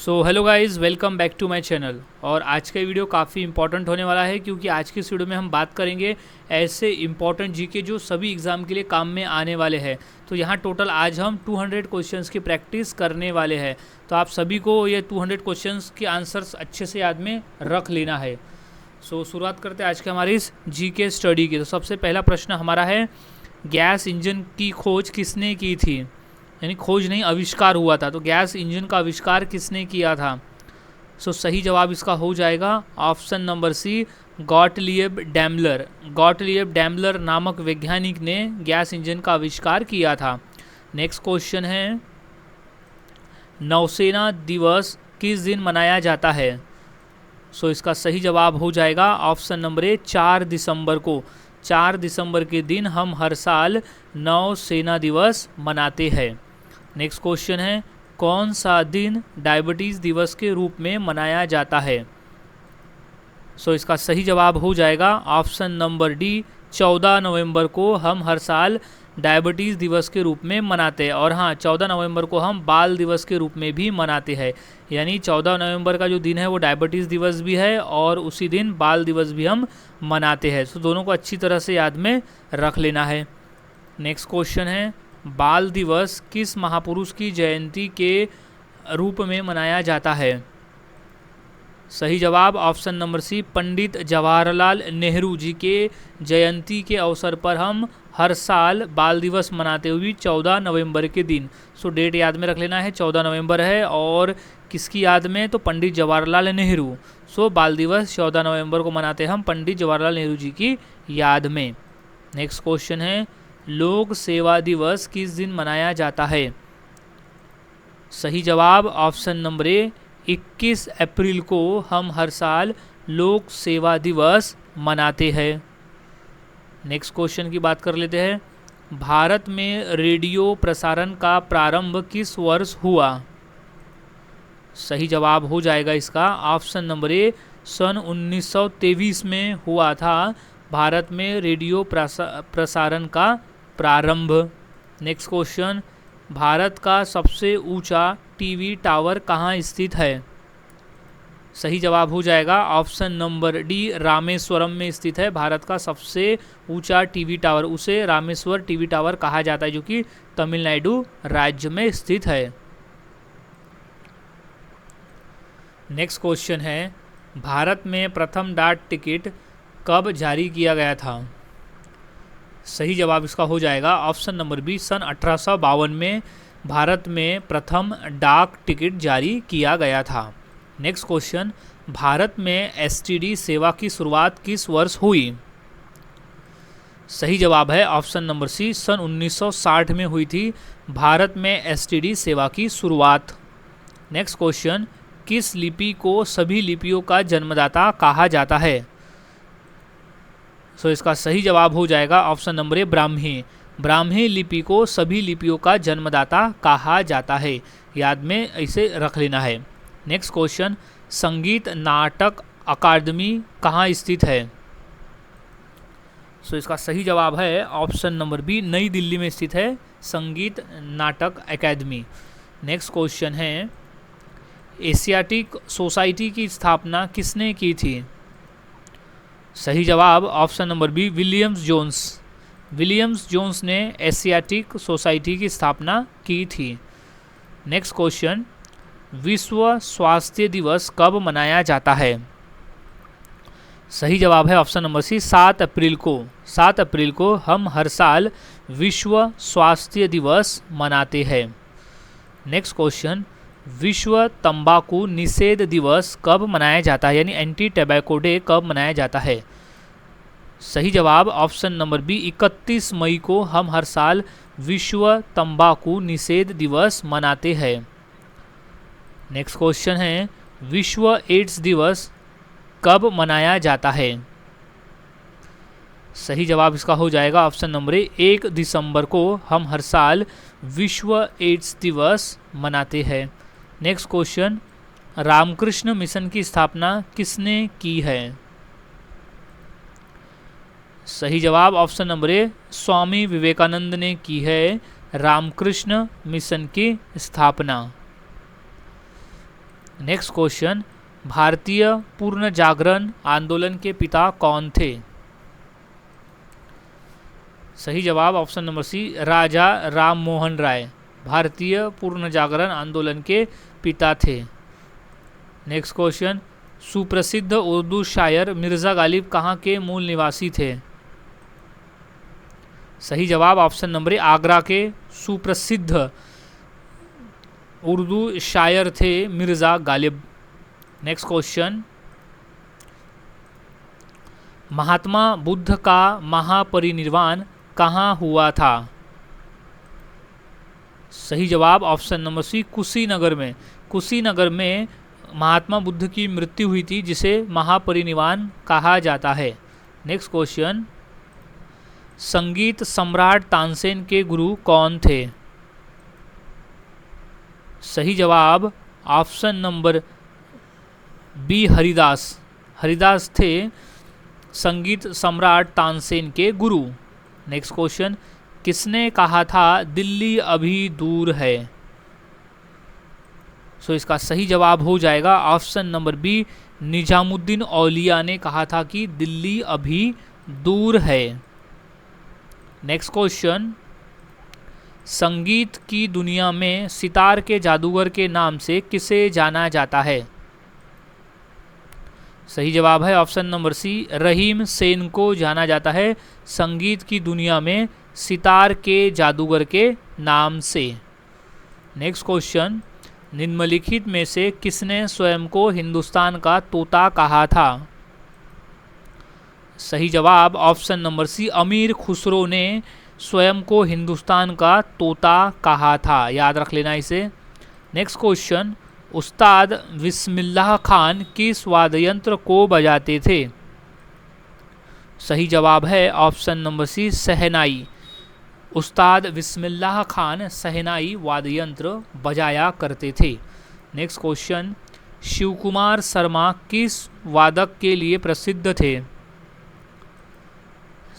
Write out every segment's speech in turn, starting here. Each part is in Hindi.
So hello guys, welcome back to my channel. और आज का वीडियो काफ़ी इंपॉर्टेंट होने वाला है क्योंकि आज के इस वीडियो में हम बात करेंगे ऐसे इंपॉर्टेंट जीके जो सभी एग्ज़ाम के लिए काम में आने वाले हैं। तो यहाँ टोटल आज हम 200 क्वेश्चंस की प्रैक्टिस करने वाले हैं। तो आप सभी को ये 200 क्वेश्चंस के आंसर्स अच्छे से याद में रख लेना है। सो शुरुआत करते हैं आज के हमारी इस जीके स्टडी की। तो सबसे पहला प्रश्न हमारा है, गैस इंजन की खोज किसने की थी? यानी खोज नहीं, आविष्कार हुआ था। तो गैस इंजन का आविष्कार किसने किया था? सो सही जवाब इसका हो जाएगा option number C, Gottlieb Daimler. Gottlieb Daimler नामक वैज्ञानिक ने गैस इंजन का आविष्कार किया था। नेक्स्ट क्वेश्चन है, नौसेना दिवस किस दिन मनाया जाता है? सो इसका सही जवाब हो जाएगा ऑप्शन नंबर ए, 4 दिसंबर को। 4 दिसंबर के दिन हम हर साल नौसेना दिवस मनाते हैं। नेक्स्ट क्वेश्चन है, कौन सा दिन डायबिटीज़ दिवस के रूप में मनाया जाता है? सो इसका सही जवाब हो जाएगा ऑप्शन नंबर डी, 14 नवंबर को हम हर साल डायबिटीज़ दिवस के रूप में मनाते हैं। और हाँ, 14 नवंबर को हम बाल दिवस के रूप में भी मनाते हैं। यानी 14 नवंबर का जो दिन है वो डायबिटीज़ दिवस भी है और उसी दिन बाल दिवस भी हम मनाते हैं। सो दोनों को अच्छी तरह से याद में रख लेना है। नेक्स्ट क्वेश्चन है, बाल दिवस किस महापुरुष की जयंती के रूप में मनाया जाता है? सही जवाब ऑप्शन नंबर सी, पंडित जवाहरलाल नेहरू जी के जयंती के अवसर पर हम हर साल बाल दिवस मनाते हुए 14 नवंबर के दिन। सो डेट याद में रख लेना है, 14 नवंबर है और किसकी याद में? तो पंडित जवाहरलाल नेहरू। सो बाल दिवस 14 नवंबर को मनाते हैं हम पंडित जवाहरलाल नेहरू जी की याद में। नेक्स्ट क्वेश्चन है, लोक सेवा दिवस किस दिन मनाया जाता है? सही जवाब ऑप्शन नंबर ए, 21 अप्रैल को हम हर साल लोक सेवा दिवस मनाते हैं। नेक्स्ट क्वेश्चन की बात कर लेते हैं, भारत में रेडियो प्रसारण का प्रारंभ किस वर्ष हुआ? सही जवाब हो जाएगा इसका ऑप्शन नंबर ए, सन 1923 में हुआ था भारत में रेडियो प्रसारण का प्रारंभ। नेक्स्ट क्वेश्चन, भारत का सबसे ऊंचा टीवी टावर कहाँ स्थित है? सही जवाब हो जाएगा ऑप्शन नंबर डी, रामेश्वरम में स्थित है भारत का सबसे ऊंचा टीवी टावर। उसे रामेश्वर टीवी टावर कहा जाता है जो कि तमिलनाडु राज्य में स्थित है। नेक्स्ट क्वेश्चन है, भारत में प्रथम डाक टिकट कब जारी किया गया था? सही जवाब इसका हो जाएगा ऑप्शन नंबर बी, सन 1852 में भारत में प्रथम डाक टिकट जारी किया गया था। नेक्स्ट क्वेश्चन, भारत में एसटीडी सेवा की शुरुआत किस वर्ष हुई? सही जवाब है ऑप्शन नंबर सी, सन 1960 में हुई थी भारत में एसटीडी सेवा की शुरुआत। नेक्स्ट क्वेश्चन, किस लिपि को सभी लिपियों का जन्मदाता कहा जाता है? सो इसका सही जवाब हो जाएगा ऑप्शन नंबर ए, ब्राह्मी। ब्राह्मी लिपि को सभी लिपियों का जन्मदाता कहा जाता है। याद में इसे रख लेना है। नेक्स्ट क्वेश्चन, संगीत नाटक अकादमी कहाँ स्थित है? सो इसका सही जवाब है ऑप्शन नंबर बी, नई दिल्ली में स्थित है संगीत नाटक अकादमी। नेक्स्ट क्वेश्चन है, एशियाटिक सोसाइटी की स्थापना किसने की थी? सही जवाब option number B, Williams Jones. Williams Jones ने एशियाटिक सोसाइटी की स्थापना की थी। नेक्स्ट क्वेश्चन, विश्व स्वास्थ्य दिवस कब मनाया जाता है? सही जवाब है ऑप्शन नंबर सी, 7 अप्रैल को। 7 अप्रैल को हम हर साल विश्व स्वास्थ्य दिवस मनाते हैं। नेक्स्ट क्वेश्चन, विश्व तंबाकू निषेध दिवस कब मनाया जाता है? यानी एंटी टबैको डे कब मनाया जाता है? सही जवाब ऑप्शन नंबर बी, 31 मई को हम हर साल विश्व तंबाकू निषेध दिवस मनाते हैं। नेक्स्ट क्वेश्चन है, विश्व एड्स दिवस कब मनाया जाता है? सही जवाब इसका हो जाएगा ऑप्शन नंबर ए, 1 दिसंबर को हम हर साल विश्व एड्स दिवस मनाते हैं। नेक्स्ट क्वेश्चन, रामकृष्ण मिशन की स्थापना किसने की है? सही जवाब ऑप्शन नंबर ए, स्वामी विवेकानंद ने की है रामकृष्ण मिशन की स्थापना। नेक्स्ट क्वेश्चन, भारतीय पूर्ण जागरण आंदोलन के पिता कौन थे? सही जवाब ऑप्शन नंबर सी, राजा राम मोहन राय भारतीय पूर्ण जागरण आंदोलन के पिता थे। नेक्स्ट क्वेश्चन, सुप्रसिद्ध उर्दू शायर मिर्ज़ा गालिब कहाँ के मूल निवासी थे? सही जवाब ऑप्शन नंबर ए, आगरा के सुप्रसिद्ध उर्दू शायर थे मिर्ज़ा गालिब। नेक्स्ट क्वेश्चन, महात्मा बुद्ध का महापरिनिर्वाण कहाँ हुआ था? सही जवाब ऑप्शन नंबर सी, कुशीनगर में। कुशीनगर में महात्मा बुद्ध की मृत्यु हुई थी, जिसे महापरिनिर्वाण कहा जाता है। नेक्स्ट क्वेश्चन, संगीत सम्राट तानसेन के गुरु कौन थे? सही जवाब option number B, Haridas. Haridas थे संगीत सम्राट तानसेन के गुरु। नेक्स्ट क्वेश्चन, किसने कहा था दिल्ली अभी दूर है? सो इसका सही जवाब हो जाएगा ऑप्शन नंबर बी, निजामुद्दीन औलिया ने कहा था कि दिल्ली अभी दूर है। नेक्स्ट क्वेश्चन, संगीत की दुनिया में सितार के जादूगर के नाम से किसे जाना जाता है? सही जवाब है ऑप्शन नंबर सी, रहीम सेन को जाना जाता है संगीत की दुनिया में सितार के जादूगर के नाम से। नेक्स्ट क्वेश्चन, निम्नलिखित में से किसने स्वयं को हिंदुस्तान का तोता कहा था? सही जवाब ऑप्शन नंबर सी, अमीर खुसरो ने स्वयं को हिंदुस्तान का तोता कहा था, याद रख लेना इसे। नेक्स्ट क्वेश्चन, उस्ताद बिस्मिल्लाह खान किस वाद्ययंत्र को बजाते थे? सही जवाब है ऑप्शन नंबर सी, शहनाई। उस्ताद बिस्मिल्लाह खान शहनाई वाद्ययंत्र बजाया करते थे। नेक्स्ट क्वेश्चन, शिवकुमार शर्मा किस वादक के लिए प्रसिद्ध थे?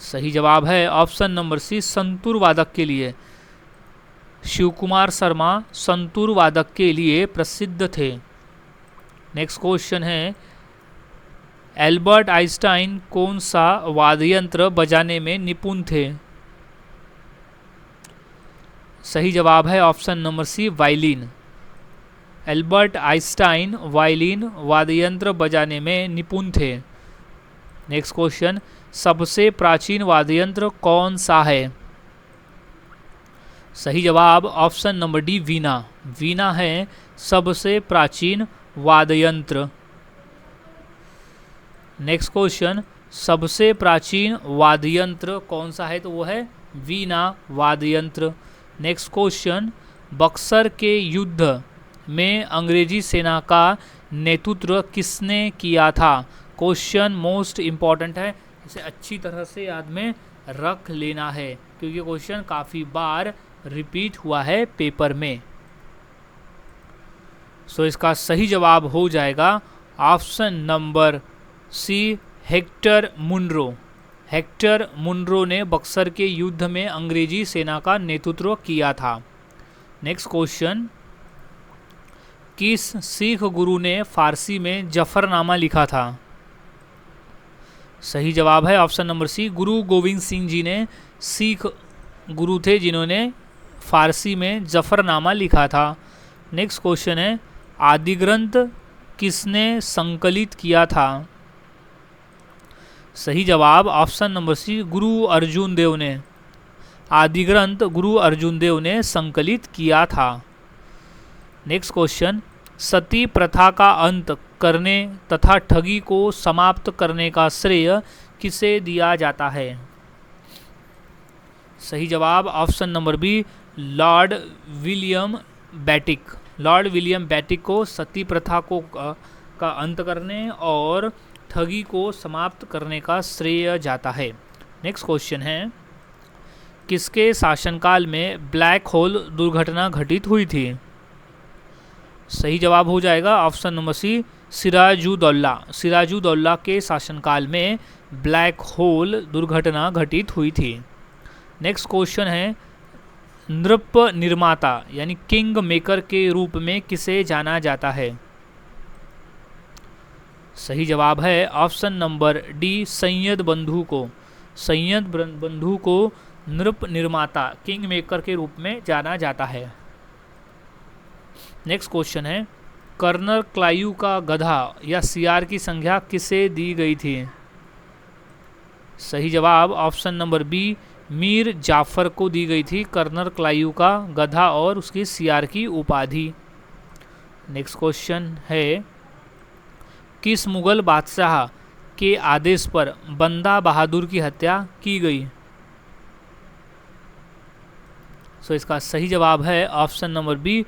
सही जवाब है ऑप्शन नंबर सी, संतूर वादक के लिए। शिवकुमार शर्मा संतूर वादक के लिए प्रसिद्ध थे। नेक्स्ट क्वेश्चन है, एल्बर्ट आइंस्टाइन कौन सा वाद्ययंत्र बजाने में निपुण थे? सही जवाब है option number C, violin. Albert Einstein violin वाद्ययंत्र बजाने में निपुण थे। नेक्स्ट क्वेश्चन, सबसे प्राचीन वाद्ययंत्र कौन सा है? सही जवाब ऑप्शन नंबर डी, वीणा। वीणा है सबसे प्राचीन वाद्ययंत्र। नेक्स्ट क्वेश्चन, सबसे प्राचीन वाद्ययंत्र कौन सा है? तो वो है वीणा वाद्ययंत्र। नेक्स्ट क्वेश्चन, बक्सर के युद्ध में अंग्रेजी सेना का नेतृत्व किसने किया था? क्वेश्चन मोस्ट इम्पॉर्टेंट है, इसे अच्छी तरह से याद में रख लेना है क्योंकि क्वेश्चन काफ़ी बार रिपीट हुआ है पेपर में। सो इसका सही जवाब हो जाएगा option number C, Hector Munro. Hector Munro ने बक्सर के युद्ध में अंग्रेजी सेना का नेतृत्व किया था। नेक्स्ट क्वेश्चन, किस सिख गुरु ने फारसी में जफरनामा लिखा था? सही जवाब है ऑप्शन नंबर सी, गुरु गोविंद सिंह जी ने सिख गुरु थे जिन्होंने फारसी में जफरनामा लिखा था। नेक्स्ट क्वेश्चन है, आदि ग्रंथ किसने संकलित किया था? सही जवाब ऑप्शन नंबर सी, गुरु अर्जुन देव ने। आदि ग्रंथ गुरु अर्जुन देव ने संकलित किया था। नेक्स्ट क्वेश्चन, सती प्रथा का अंत करने तथा ठगी को समाप्त करने का श्रेय किसे दिया जाता है? सही जवाब option number B, Lord William Bentinck. Lord William Bentinck को सती प्रथा को का अंत करने और ठगी को समाप्त करने का श्रेय जाता है। नेक्स्ट क्वेश्चन है, किसके शासनकाल में ब्लैक होल दुर्घटना घटित हुई थी? सही जवाब हो जाएगा option number C, Sirajuddaula. Sirajuddaula के शासनकाल में ब्लैक होल दुर्घटना घटित हुई थी। नेक्स्ट क्वेश्चन है, नृत्य निर्माता यानी किंग मेकर के रूप में किसे जाना जाता है? सही जवाब है ऑप्शन नंबर डी, सैयद बंधु को। सैयद बंधु को नृप निर्माता, किंग मेकर के रूप में जाना जाता है। नेक्स्ट क्वेश्चन है, कर्नल क्लाइव का गधा या सियार की संज्ञा किसे दी गई थी? सही जवाब option number B, Mir Jafar को दी गई थी कर्नल क्लाइव का गधा और उसकी सियार की उपाधि। नेक्स्ट क्वेश्चन है, किस मुगल बादशाह के आदेश पर बंदा बहादुर की हत्या की गई? सो इसका सही जवाब है option number B,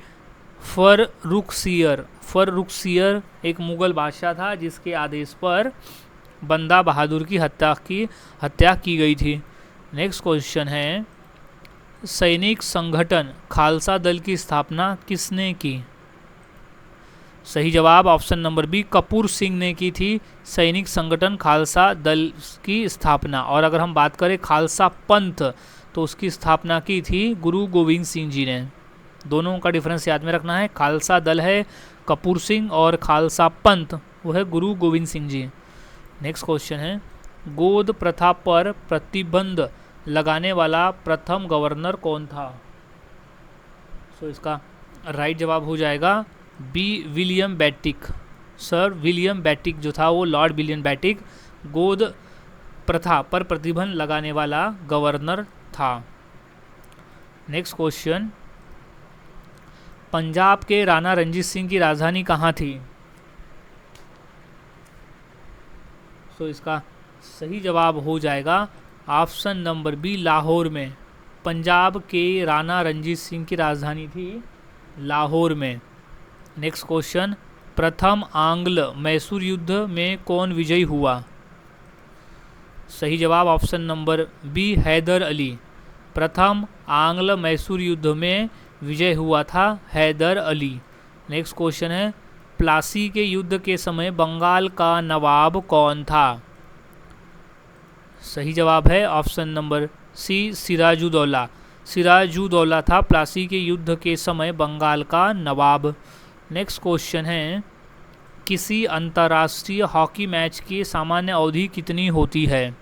Farrukhsiyar. Farrukhsiyar एक मुगल बादशाह था जिसके आदेश पर बंदा बहादुर की हत्या की गई थी। नेक्स्ट क्वेश्चन है, सैनिक संगठन खालसा दल की स्थापना किसने की? सही जवाब option number B, Kapur Singh ने की थी सैनिक संगठन खालसा दल की स्थापना। और अगर हम बात करें खालसा पंथ तो उसकी स्थापना की थी गुरु गोविंद सिंह जी ने। दोनों का डिफरेंस याद में रखना है, खालसा दल है कपूर सिंह और खालसा पंथ वो है गुरु गोविंद सिंह जी। नेक्स्ट क्वेश्चन है, गोद प्रथा पर प्रतिबंध लगाने वाला प्रथम गवर्नर कौन था? सो इसका राइट जवाब हो जाएगा बी, विलियम बेटिक। सर विलियम बेटिक जो था वो लॉर्ड विलियम बेटिक गोद प्रथा पर प्रतिबंध लगाने वाला गवर्नर था। नेक्स्ट क्वेश्चन, पंजाब के राणा रंजीत सिंह की राजधानी कहाँ थी? तो इसका सही जवाब हो जाएगा ऑप्शन नंबर बी, लाहौर में। पंजाब के राणा रंजीत सिंह की राजधानी थी लाहौर में। नेक्स्ट क्वेश्चन, प्रथम आंग्ल मैसूर युद्ध में कौन विजयी हुआ? सही जवाब option number B, Haidar Ali. प्रथम आंग्ल मैसूर युद्ध में विजय हुआ था हैदर अली। नेक्स्ट क्वेश्चन है, प्लासी के युद्ध के समय बंगाल का नवाब कौन था? सही जवाब है option number C, Sirajuddaula. Sirajuddaula था प्लासी के युद्ध के समय बंगाल का नवाब। नेक्स्ट क्वेश्चन है, किसी अंतर्राष्ट्रीय हॉकी मैच की सामान्य अवधि कितनी होती है?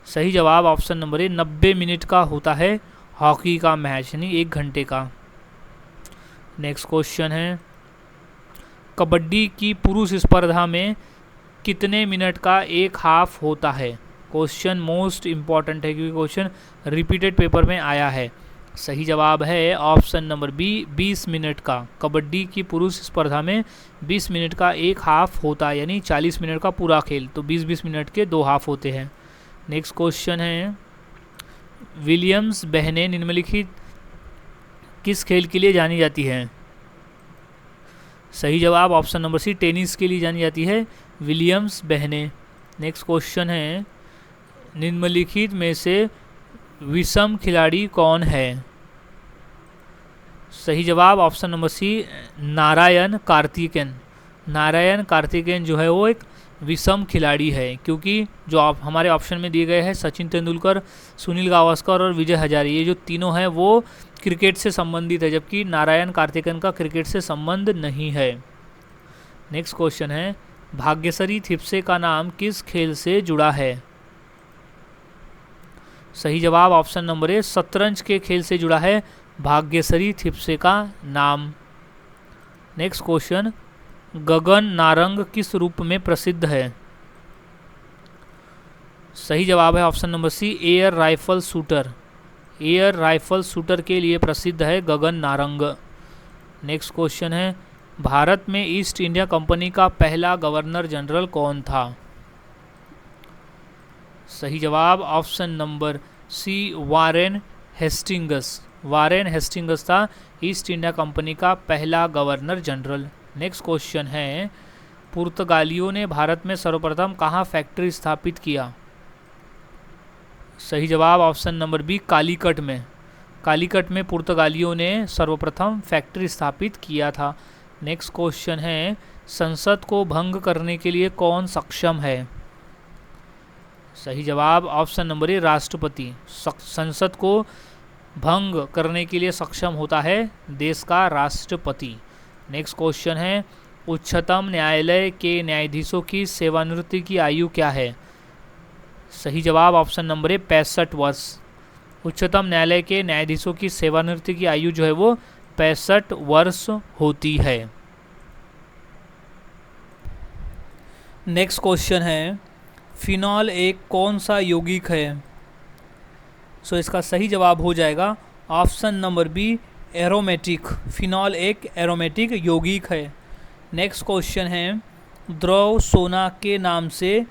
सही जवाब ऑप्शन नंबर ए, 90 मिनट का होता है हॉकी का मैच, यानी 1 घंटे का। नेक्स्ट क्वेश्चन है, कबड्डी की पुरुष स्पर्धा में कितने मिनट का एक हाफ होता है? क्वेश्चन मोस्ट इम्पॉर्टेंट है क्योंकि क्वेश्चन रिपीटेड पेपर में आया है। सही जवाब है ऑप्शन नंबर बी, 20 मिनट का। कबड्डी की पुरुष स्पर्धा में 20 मिनट का एक हाफ होता है, यानी 40 मिनट का पूरा खेल, तो 20-20 मिनट के 2 हाफ होते हैं। नेक्स्ट क्वेश्चन है, विलियम्स बहनें निम्नलिखित किस खेल के लिए जानी जाती हैं? सही जवाब ऑप्शन नंबर सी, टेनिस के लिए जानी जाती है विलियम्स बहनें। नेक्स्ट क्वेश्चन है, निम्नलिखित में से विषम खिलाड़ी कौन है? सही जवाब option number C, Narain Karthikeyan. Narain Karthikeyan जो है वो एक विषम खिलाड़ी है, क्योंकि जो हमारे ऑप्शन में दिए गए हैं सचिन तेंदुलकर, सुनील गावस्कर और विजय हजारे, ये जो तीनों हैं वो क्रिकेट से संबंधित है, जबकि नारायण कार्तिकेयन का क्रिकेट से संबंध नहीं है। नेक्स्ट क्वेश्चन है, भाग्यश्री थिप्से का नाम किस खेल से जुड़ा है? सही जवाब ऑप्शन नंबर ए, शतरंज के खेल से जुड़ा है भाग्यश्री थिप्से का नाम। नेक्स्ट क्वेश्चन, गगन नारंग किस रूप में प्रसिद्ध है? सही जवाब है option number C, air rifle shooter. Air rifle shooter के लिए प्रसिद्ध है गगन नारंग। नेक्स्ट क्वेश्चन है, भारत में ईस्ट इंडिया कंपनी का पहला गवर्नर जनरल कौन था? सही जवाब option number C, Warren Hastings. Warren Hastings था ईस्ट इंडिया कंपनी का पहला गवर्नर जनरल। नेक्स्ट क्वेश्चन है, पुर्तगालियों ने भारत में सर्वप्रथम कहाँ फैक्ट्री स्थापित किया? सही जवाब ऑप्शन नंबर बी, कालीकट में। कालीकट में पुर्तगालियों ने सर्वप्रथम फैक्ट्री स्थापित किया था। नेक्स्ट क्वेश्चन है, संसद को भंग करने के लिए कौन सक्षम है? सही जवाब ऑप्शन नंबर ए, राष्ट्रपति। संसद को भंग करने के लिए सक्षम होता है देश का राष्ट्रपति। नेक्स्ट क्वेश्चन है, उच्चतम न्यायालय के न्यायाधीशों की सेवानिवृत्ति की आयु क्या है? सही जवाब ऑप्शन नंबर ए 65 वर्ष। उच्चतम न्यायालय के न्यायाधीशों की सेवानिवृत्ति की आयु जो है वो 65 वर्ष होती है। नेक्स्ट क्वेश्चन है, फिनॉल एक कौन सा यौगिक है? सो इसका सही जवाब हो जाएगा option number B aromatic. Phenol एक एरोमेटिक यौगिक है। नेक्स्ट क्वेश्चन है, द्रव सोना के नाम से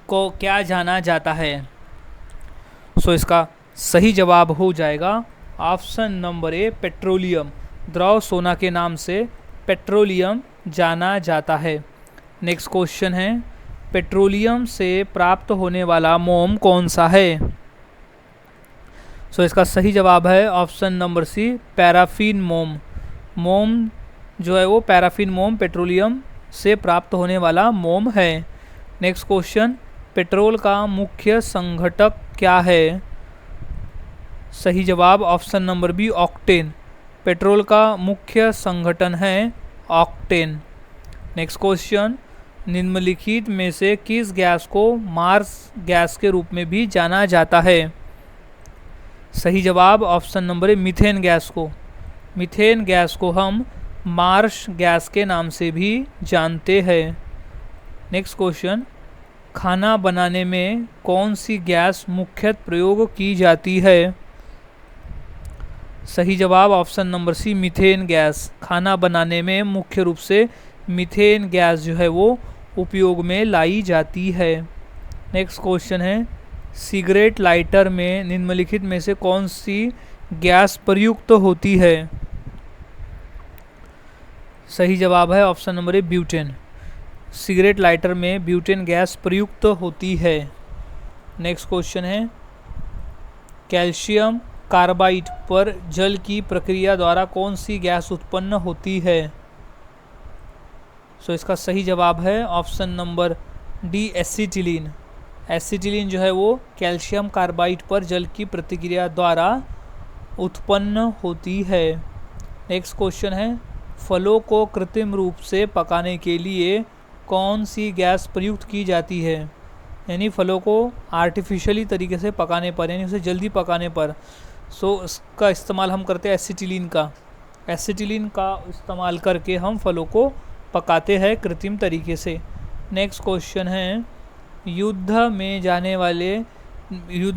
को क्या जाना जाता है? सो इसका सही जवाब हो जाएगा ऑप्शन नंबर ए पेट्रोलियम। द्रव सोना के नाम से पेट्रोलियम जाना जाता है। नेक्स्ट क्वेश्चन है, पेट्रोलियम से प्राप्त होने वाला मोम कौन सा है? सो इसका सही जवाब है ऑप्शन नंबर सी पैराफिन मोम। मोम जो है वो पैराफिन मोम पेट्रोलियम से प्राप्त होने वाला मोम है। नेक्स्ट क्वेश्चन, पेट्रोल का मुख्य संघटक क्या है? सही जवाब option number B octane. Petrol का मुख्य संघटन है ऑक्टेन। नेक्स्ट क्वेश्चन, निम्नलिखित में से किस गैस को मार्स गैस के रूप में भी जाना जाता है? सही जवाब ऑप्शन नंबर ए मीथेन गैस को। मीथेन गैस को हम मार्स गैस के नाम से भी जानते हैं। नेक्स्ट क्वेश्चन, खाना बनाने में कौन सी गैस मुख्यतः प्रयोग की जाती है? सही जवाब option number C methane gas. खाना बनाने में मुख्य रूप से मीथेन गैस जो है वो उपयोग में लाई जाती है। नेक्स्ट क्वेश्चन है, सिगरेट लाइटर में निम्नलिखित में से कौन सी गैस प्रयुक्त होती है? सही जवाब है ऑप्शन नंबर ए ब्यूटेन। सिगरेट लाइटर में ब्यूटेन गैस प्रयुक्त होती है। नेक्स्ट क्वेश्चन है, कैल्शियम कार्बाइड पर जल की प्रक्रिया द्वारा कौन सी गैस उत्पन्न होती है? सो इसका सही जवाब है option number D acetylene. Acetylene जो है वो कैल्शियम कार्बाइड पर जल की प्रतिक्रिया द्वारा उत्पन्न होती है। नेक्स्ट क्वेश्चन है, फलों को कृत्रिम रूप से पकाने के लिए कौन सी गैस प्रयुक्त की जाती है? यानी फलों को आर्टिफिशियली तरीके से पकाने पर, यानी उसे जल्दी पकाने पर, सो इसका इस्तेमाल हम करते हैं एसिटिलीन का। एसिटिलीन का इस्तेमाल करके हम फलों को पकाते हैं कृत्रिम तरीके से। नेक्स्ट क्वेश्चन है, युद्ध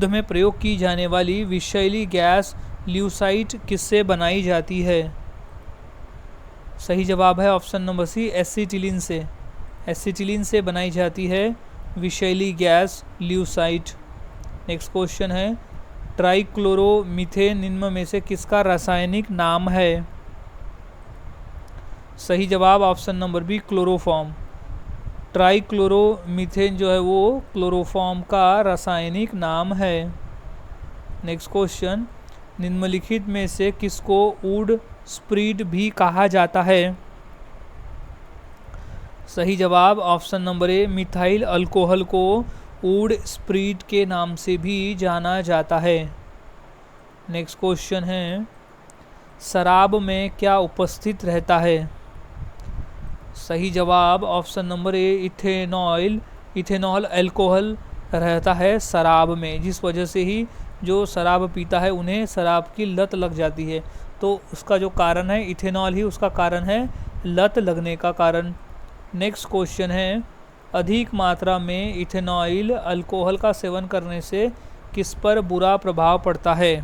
में प्रयोग की जाने वाली विषैली गैस ल्यूसाइट किससे बनाई जाती है? सही जवाब है ऑप्शन नंबर सी एसिटिलीन से। एसिटिलीन से बनाई जाती है विषैली गैस ल्यूसाइट। नेक्स्ट क्वेश्चन है, ट्राइक्लोरोमीथेन निम्न में से किसका रासायनिक नाम है? सही जवाब ऑप्शन नंबर बी क्लोरोफॉर्म। ट्राइक्लोरोमीथेन जो है वो क्लोरोफॉर्म का रासायनिक नाम है। नेक्स्ट क्वेश्चन, निम्नलिखित में से किसको वुड स्प्रीड भी कहा जाता है? सही जवाब ऑप्शन नंबर ए मिथाइल अल्कोहल को वुड स्प्रीड के नाम से भी जाना जाता है। नेक्स्ट क्वेश्चन है, शराब में क्या उपस्थित रहता है? सही जवाब ऑप्शन नंबर ए इथेनॉल अल्कोहल रहता है शराब में, जिस वजह से ही जो शराब पीता है उन्हें शराब की लत लग जाती है। तो उसका जो कारण है इथेनॉल ही उसका कारण है, लत लगने का कारण। नेक्स्ट क्वेश्चन है, अधिक मात्रा में इथेनॉल अल्कोहल का सेवन करने से किस पर बुरा प्रभाव पड़ता है?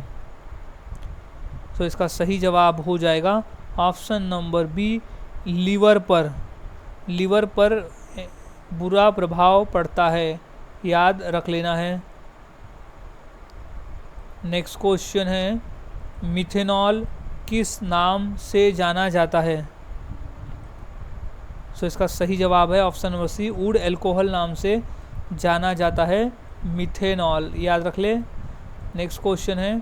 तो इसका सही जवाब हो जाएगा ऑप्शन नंबर बी लीवर पर। लीवर पर बुरा प्रभाव पड़ता है, याद रख लेना है। नेक्स्ट क्वेश्चन है, मिथेनॉल किस नाम से जाना जाता है? सो इसका सही जवाब है option number C wood alcohol नाम से जाना जाता है मिथेनॉल, याद रख ले। नेक्स्ट क्वेश्चन है,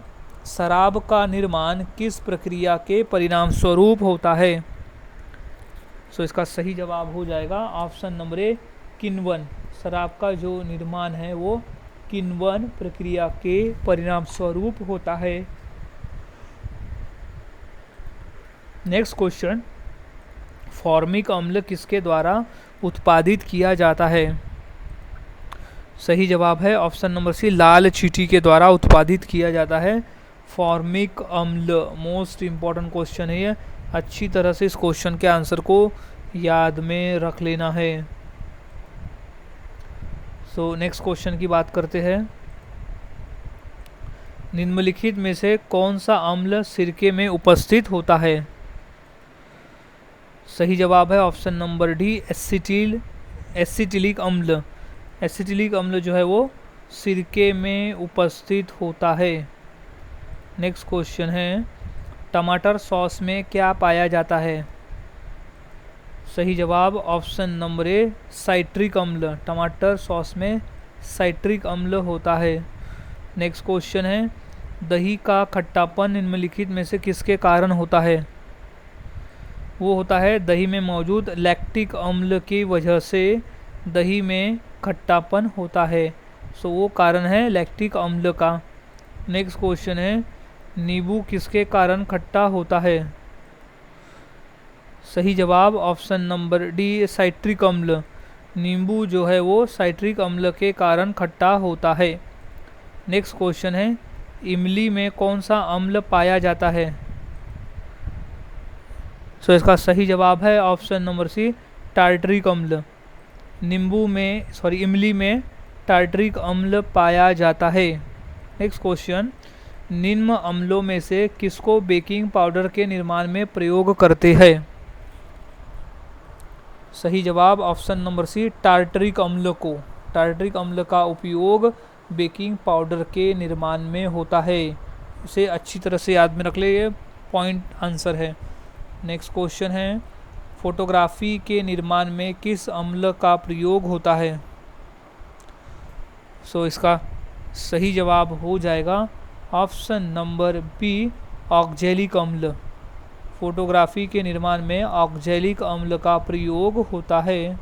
शराब का निर्माण किस प्रक्रिया के परिणाम स्वरूप होता है? सो इसका सही जवाब हो जाएगा ऑप्शन नंबर ए किण्वन। शराब का जो निर्माण है वो किण्वन प्रक्रिया के परिणाम स्वरूप होता है। नेक्स्ट क्वेश्चन, फॉर्मिक अम्ल किसके द्वारा उत्पादित किया जाता है? सही जवाब है ऑप्शन नंबर सी, लाल चींटी के द्वारा उत्पादित किया जाता है फॉर्मिक अम्ल। मोस्ट इम्पॉर्टेंट क्वेश्चन है ये, अच्छी तरह से इस क्वेश्चन के आंसर को याद में रख लेना है। सो नेक्स्ट क्वेश्चन की बात करते हैं। निम्नलिखित में से कौन सा अम्ल सिरके में उपस्थित होता है? सही जवाब है ऑप्शन नंबर डी, एसिटिलिक अम्ल। एसिटिलिक अम्ल जो है वो सिरके में उपस्थित होता है। नेक्स्ट क्वेश्चन है, टमाटर सॉस में क्या पाया जाता है? सही जवाब ऑप्शन नंबर ए, साइट्रिक अम्ल। टमाटर सॉस में साइट्रिक अम्ल होता है। नेक्स्ट क्वेश्चन है, दही का खट्टापन निम्नलिखित में से किसके कारण होता है? वो होता है दही में मौजूद लैक्टिक अम्ल की वजह से दही में खट्टापन होता है। सो वो कारण है लैक्टिक अम्ल का। नेक्स्ट क्वेश्चन है, नींबू किसके कारण खट्टा होता है? सही जवाब ऑप्शन नंबर डी, साइट्रिक अम्ल। नींबू जो है वो साइट्रिक अम्ल के कारण खट्टा होता है। नेक्स्ट क्वेश्चन है, इमली में कौन सा अम्ल पाया जाता है? सो इसका सही जवाब है ऑप्शन नंबर सी, टार्टरिक अम्ल। इमली में टार्टरिक अम्ल पाया जाता है। नेक्स्ट क्वेश्चन, निम्न अम्लों में से किसको बेकिंग पाउडर के निर्माण में प्रयोग करते हैं? सही जवाब ऑप्शन नंबर सी, टार्टरिक अम्ल को। टार्टरिक अम्ल का उपयोग बेकिंग पाउडर के निर्माण में होता है। इसे अच्छी तरह से याद में रख ले, ये पॉइंट आंसर है। नेक्स्ट क्वेश्चन है, फोटोग्राफी के निर्माण में किस अम्ल का प्रयोग होता है? सो इसका सही जवाब हो जाएगा ऑप्शन नंबर बी, ऑक्जेलिक अम्ल। फोटोग्राफी के निर्माण में ऑक्जेलिक अम्ल का प्रयोग होता है।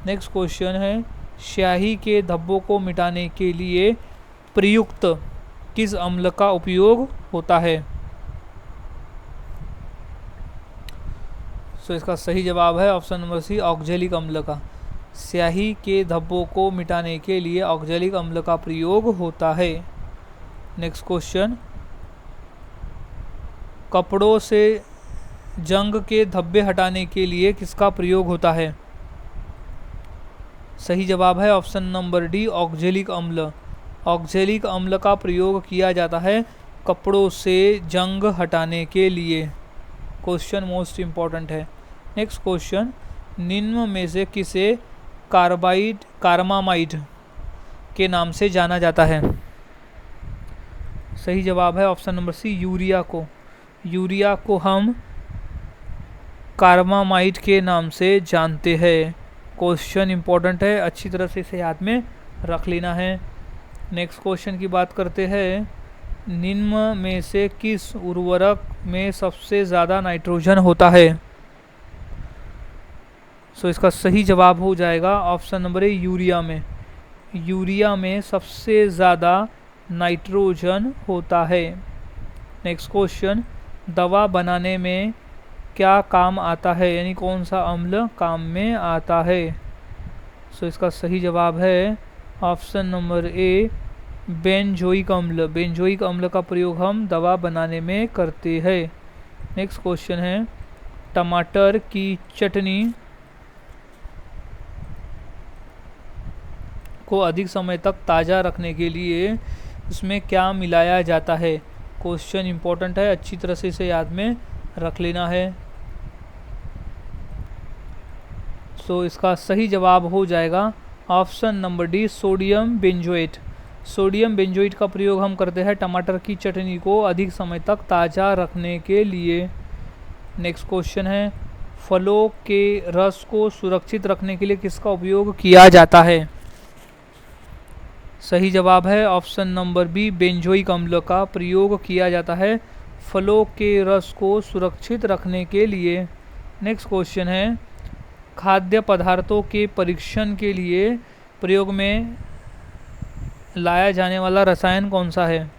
नेक्स्ट क्वेश्चन है, स्याही के धब्बों को मिटाने के लिए प्रयुक्त किस अम्ल का उपयोग होता है? सो इसका सही जवाब है ऑप्शन नंबर सी, ऑक्जेलिक अम्ल का। स्याही के धब्बों को मिटाने के लिए ऑक्जेलिक अम्ल का प्रयोग होता है। नेक्स्ट क्वेश्चन, कपड़ों से जंग के धब्बे हटाने के लिए किसका प्रयोग होता है? सही जवाब है ऑप्शन नंबर डी, ऑक्जेलिक अम्ल। ऑक्जेलिक अम्ल का प्रयोग किया जाता है कपड़ों से जंग हटाने के लिए। क्वेश्चन मोस्ट इम्पॉर्टेंट है। नेक्स्ट क्वेश्चन, निम्न में से किसे कार्बामाइड के नाम से जाना जाता है? सही जवाब है ऑप्शन नंबर सी, यूरिया को। यूरिया को हम कार्बामाइड के नाम से जानते हैं। क्वेश्चन इंपॉर्टेंट है, अच्छी तरह से इसे याद में रख लेना है। नेक्स्ट क्वेश्चन की बात करते हैं, निम्न में से किस उर्वरक में सबसे ज़्यादा नाइट्रोजन होता है? सो इसका सही जवाब हो जाएगा ऑप्शन नंबर ए, यूरिया में। यूरिया में सबसे ज़्यादा नाइट्रोजन होता है। नेक्स्ट क्वेश्चन, दवा बनाने में क्या काम आता है, यानी कौन सा अम्ल काम में आता है? सो इसका सही जवाब है ऑप्शन नंबर ए, बेंजोइक अम्ल। बेंजोइक अम्ल का प्रयोग हम दवा बनाने में करते हैं। नेक्स्ट क्वेश्चन है, टमाटर की चटनी को अधिक समय तक ताज़ा रखने के लिए इसमें क्या मिलाया जाता है? क्वेश्चन इंपॉर्टेंट है, अच्छी तरह से इसे याद में रख लेना है। सो इसका सही जवाब हो जाएगा option number D, sodium benzoate. Sodium benzoate का प्रयोग हम करते हैं टमाटर की चटनी को अधिक समय तक ताज़ा रखने के लिए। नेक्स्ट क्वेश्चन है, फलों के रस को सुरक्षित रखने के लिए किसका उपयोग किया जाता है? सही जवाब है ऑप्शन नंबर बी, बेंजोइक अम्ल का प्रयोग किया जाता है फलों के रस को सुरक्षित रखने के लिए। नेक्स्ट क्वेश्चन है, खाद्य पदार्थों के परीक्षण के लिए प्रयोग में लाया जाने वाला रसायन कौन सा है?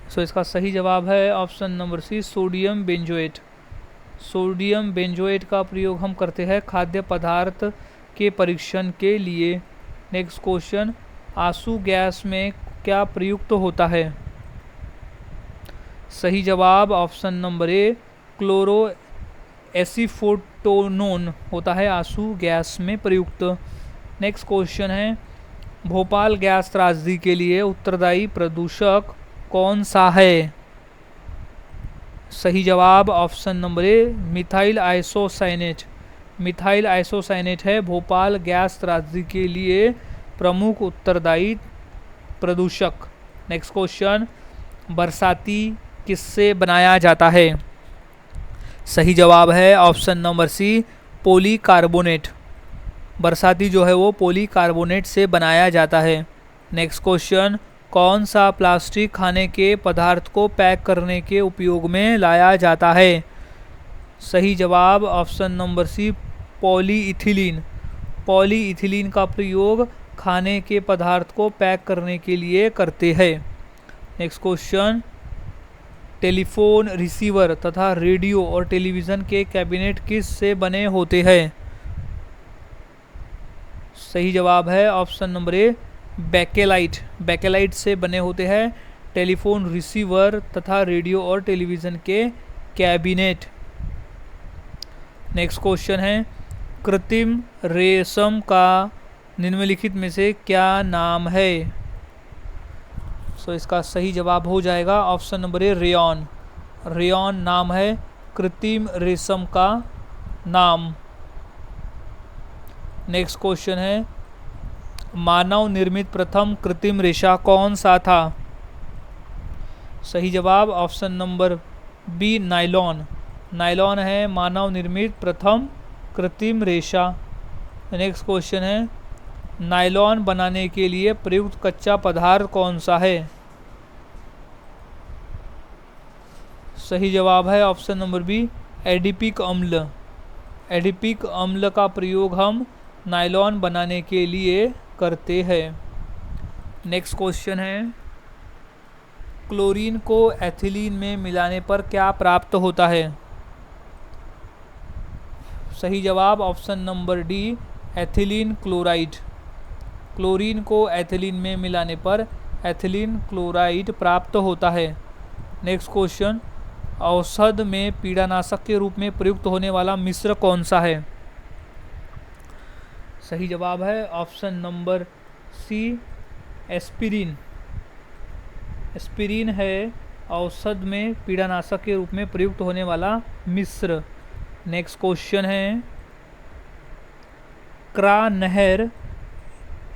सो इसका सही जवाब है option number C, sodium benzoate. Sodium benzoate का प्रयोग हम करते हैं खाद्य पदार्थ के परीक्षण के लिए। नेक्स्ट क्वेश्चन, आंसू गैस में क्या प्रयुक्त होता है? सही जवाब ऑप्शन नंबर ए, क्लोरो एसीफोटोनोन होता है आंसू गैस में प्रयुक्त। नेक्स्ट क्वेश्चन है, भोपाल गैस त्रासदी के लिए उत्तरदायी प्रदूषक कौन सा है? सही जवाब ऑप्शन नंबर ए, मिथाइल आइसोसाइनेट। मिथाइल आइसोसाइनेट है भोपाल गैस त्रासदी के लिए प्रमुख उत्तरदायी प्रदूषक। नेक्स्ट क्वेश्चन, बरसाती किससे बनाया जाता है? सही जवाब है ऑप्शन नंबर सी, पॉलीकार्बोनेट। बरसाती जो है वो पॉलीकार्बोनेट से बनाया जाता है। नेक्स्ट क्वेश्चन, कौन सा प्लास्टिक खाने के पदार्थ को पैक करने के उपयोग में लाया जाता है? सही जवाब option number C, polyethylene. Polyethylene का प्रयोग खाने के पदार्थ को पैक करने के लिए करते हैं। नेक्स्ट क्वेश्चन, टेलीफोन रिसीवर तथा रेडियो और टेलीविज़न के कैबिनेट किस से बने होते हैं? सही जवाब है ऑप्शन नंबर ए, बैकेलाइट। बैकेलाइट से बने होते हैं टेलीफोन रिसीवर तथा रेडियो और टेलीविज़न के कैबिनेट। नेक्स्ट क्वेश्चन है, कृत्रिम रेशम का निम्नलिखित में से क्या नाम है? इसका सही जवाब हो जाएगा ऑप्शन नंबर ए, रेयॉन। रेयॉन नाम है कृत्रिम रेशम का नाम। नेक्स्ट क्वेश्चन है, मानव निर्मित प्रथम कृत्रिम रेशा कौन सा था? सही जवाब option number B, nylon. Nylon है मानव निर्मित प्रथम कृत्रिम रेशा। नेक्स्ट क्वेश्चन है, नायलॉन बनाने के लिए प्रयुक्त कच्चा पदार्थ कौन सा है? सही जवाब है ऑप्शन नंबर बी, एडिपिक अम्ल। एडिपिक अम्ल का प्रयोग हम नायलॉन बनाने के लिए करते हैं। नेक्स्ट क्वेश्चन है, क्लोरीन को एथिलीन में मिलाने पर क्या प्राप्त होता है? सही जवाब option number D, ethylene chloride. Chlorine को एथिलीन में मिलाने पर एथिलीन क्लोराइड प्राप्त होता है। नेक्स्ट क्वेश्चन, औषध में पीड़ानाशक के रूप में प्रयुक्त होने वाला मिश्र कौन सा है? सही जवाब है option number C, aspirin. Aspirin है औषध में पीड़ानाशक के रूप में प्रयुक्त होने वाला मिश्र। नेक्स्ट क्वेश्चन है, क्रा नहर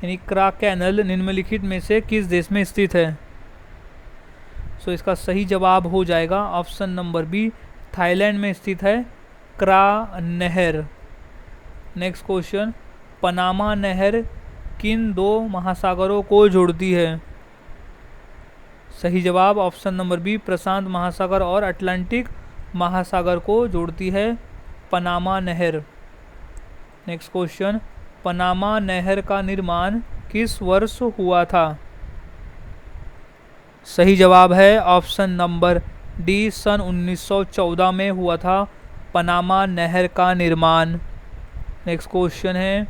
यानी क्रा कैनल निम्नलिखित में से किस देश में स्थित है? इसका सही जवाब हो जाएगा ऑप्शन नंबर बी, थाईलैंड में स्थित है क्रा नहर। नेक्स्ट क्वेश्चन, पनामा नहर किन दो महासागरों को जोड़ती है? सही जवाब ऑप्शन नंबर बी, प्रशांत महासागर और अटलांटिक महासागर को जोड़ती है पनामा नहर। नेक्स्ट क्वेश्चन, पनामा नहर का निर्माण किस वर्ष हुआ था? सही जवाब है ऑप्शन नंबर डी, सन 1914 में हुआ था पनामा नहर का निर्माण। नेक्स्ट क्वेश्चन है,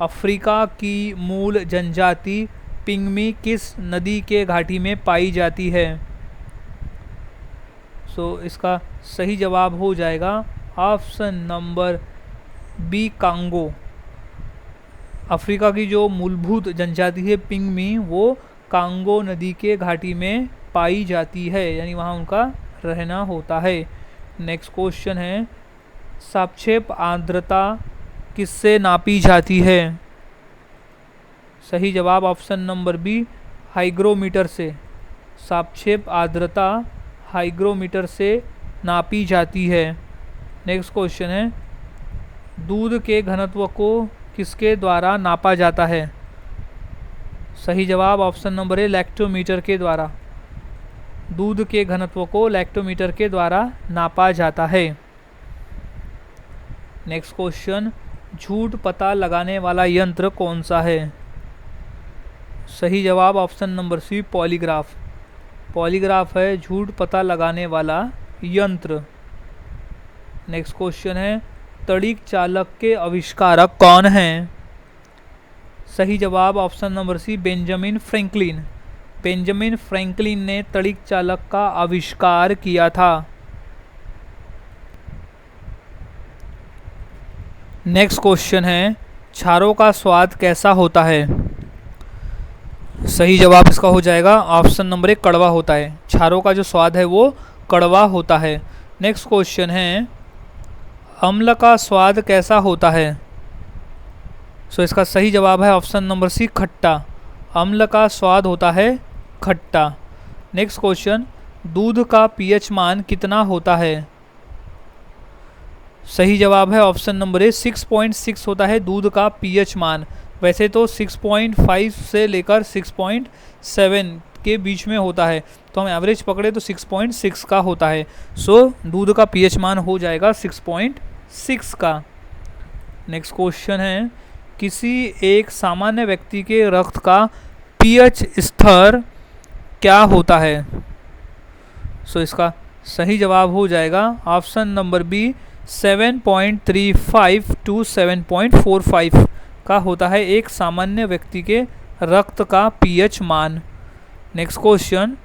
अफ्रीका की मूल जनजाति पिग्मी किस नदी के घाटी में पाई जाती है? इसका सही जवाब हो जाएगा option number B, Congo. Africa की जो मूलभूत जनजाति है पिग्मी, वो कांगो नदी के घाटी में पाई जाती है, यानी वहाँ उनका रहना होता है। नेक्स्ट क्वेश्चन है, सापेक्ष आर्द्रता किससे नापी जाती है? सही जवाब ऑप्शन नंबर बी, हाइग्रोमीटर से। सापेक्ष आर्द्रता हाइग्रोमीटर से नापी जाती है। नेक्स्ट क्वेश्चन है, दूध के घनत्व को किसके द्वारा नापा जाता है? सही जवाब ऑप्शन नंबर ए, लैक्टोमीटर के द्वारा। दूध के घनत्व को लैक्टोमीटर के द्वारा नापा जाता है। नेक्स्ट क्वेश्चन, झूठ पता लगाने वाला यंत्र कौन सा है? सही जवाब option number C, polygraph. Polygraph है झूठ पता लगाने वाला यंत्र। नेक्स्ट क्वेश्चन है तड़िक चालक के आविष्कारक कौन हैं? सही जवाब option number C Benjamin Franklin. Benjamin Franklin ने तड़िक चालक का आविष्कार किया था। नेक्स्ट क्वेश्चन है क्षारों का स्वाद कैसा होता है? सही जवाब इसका हो जाएगा ऑप्शन नंबर 1 कड़वा होता है। क्षारों का जो स्वाद है वो कड़वा होता है। नेक्स्ट क्वेश्चन है अम्ल का स्वाद कैसा होता है? सो इसका सही जवाब है ऑप्शन नंबर सी खट्टा। अम्ल का स्वाद होता है खट्टा। नेक्स्ट क्वेश्चन दूध का पीएच मान कितना होता है? सही जवाब है ऑप्शन नंबर ए 6.6 होता है दूध का पीएच मान। वैसे तो 6.5 से लेकर 6.7 के बीच में होता है, तो हम एवरेज पकड़े तो 6.6 का होता है। सो दूध का पीएच मान हो जाएगा 6.6 का। नेक्स्ट क्वेश्चन है किसी एक सामान्य व्यक्ति के रक्त का पीएच स्तर क्या होता है? सो इसका सही जवाब हो जाएगा ऑप्शन नंबर बी 7.35 टू 7.45 का होता है एक सामान्य व्यक्ति के रक्त का पीएच मान। नेक्स्ट क्वेश्चन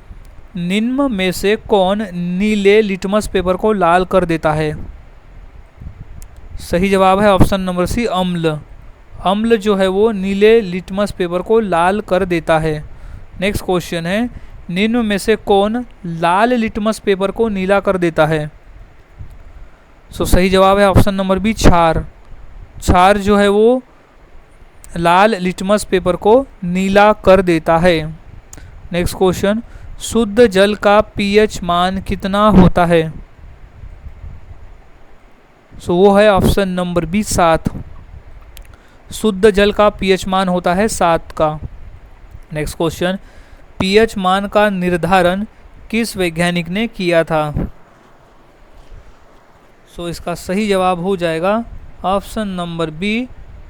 निम्न में से कौन नीले लिटमस पेपर को लाल कर देता है? सही जवाब है ऑप्शन नंबर सी अम्ल। अम्ल जो है वो नीले लिटमस पेपर को लाल कर देता है। नेक्स्ट क्वेश्चन है निम्न में से कौन लाल लिटमस पेपर को नीला कर देता है? सो सही जवाब है ऑप्शन नंबर बी क्षार। क्षार जो है वो लाल लिटमस पेपर को नीला कर देता है। नेक्स्ट क्वेश्चन शुद्ध जल का पीएच मान कितना होता है? सो वो है ऑप्शन नंबर बी 7। शुद्ध जल का पीएच मान होता है 7 का। नेक्स्ट क्वेश्चन पीएच मान का निर्धारण किस वैज्ञानिक ने किया था? सो इसका सही जवाब हो जाएगा ऑप्शन नंबर बी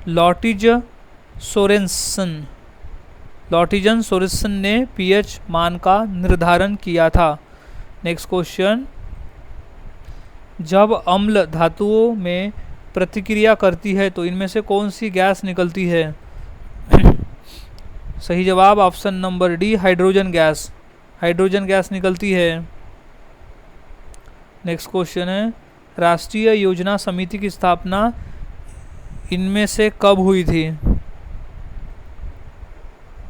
लॉटिजन सोरेनसन ने पीएच मान का निर्धारण किया था। नेक्स्ट क्वेश्चन जब अम्ल धातुओं में प्रतिक्रिया करती है तो इनमें से कौन सी गैस निकलती है? सही जवाब option number D hydrogen gas. Hydrogen gas निकलती है। नेक्स्ट क्वेश्चन है राष्ट्रीय योजना समिति की स्थापना इनमें से कब हुई थी?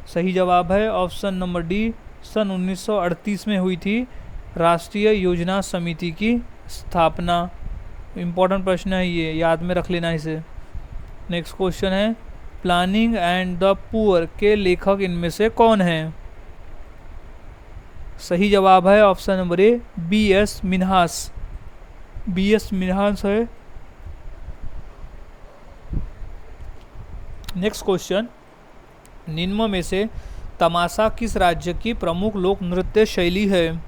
सही जवाब है ऑप्शन नंबर डी सन 1938 में हुई थी राष्ट्रीय योजना समिति की स्थापना। इम्पोर्टेंट प्रश्न है ये, याद में रख लेना इसे। नेक्स्ट क्वेश्चन है प्लानिंग एंड द पुअर के लेखक इनमें से कौन है? सही जवाब है option number A B S. Minhas. B S. Minhas है। नेक्स्ट क्वेश्चन निम्न में से तमाशा किस राज्य की प्रमुख लोक नृत्य शैली है?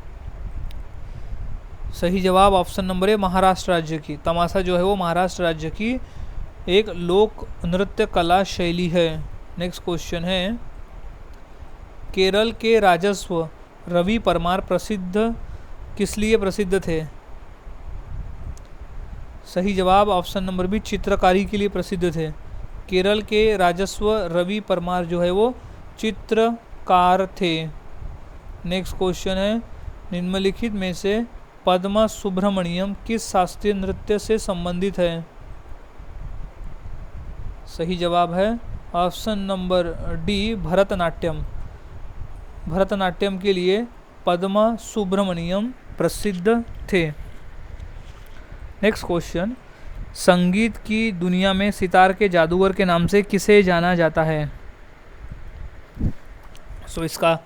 सही जवाब ऑप्शन नंबर ए महाराष्ट्र राज्य की। तमाशा जो है वो महाराष्ट्र राज्य की एक लोक नृत्य कला शैली है। नेक्स्ट क्वेश्चन है केरल के राजस्व रवि परमार प्रसिद्ध किस लिए प्रसिद्ध थे? सही जवाब ऑप्शन नंबर बी चित्रकारी के लिए प्रसिद्ध थे। केरल के राजस्व रवि परमार जो है वो चित्रकार थे। नेक्स्ट क्वेश्चन है निम्नलिखित में से पद्मा सुब्रमण्यम किस शास्त्रीय नृत्य से संबंधित है? सही जवाब है option number D Bharatanatyam. Bharatanatyam के लिए पद्मा सुब्रमण्यम प्रसिद्ध थे। नेक्स्ट क्वेश्चन संगीत की दुनिया में सितार के जादूगर के नाम से किसे जाना जाता है? सो इसका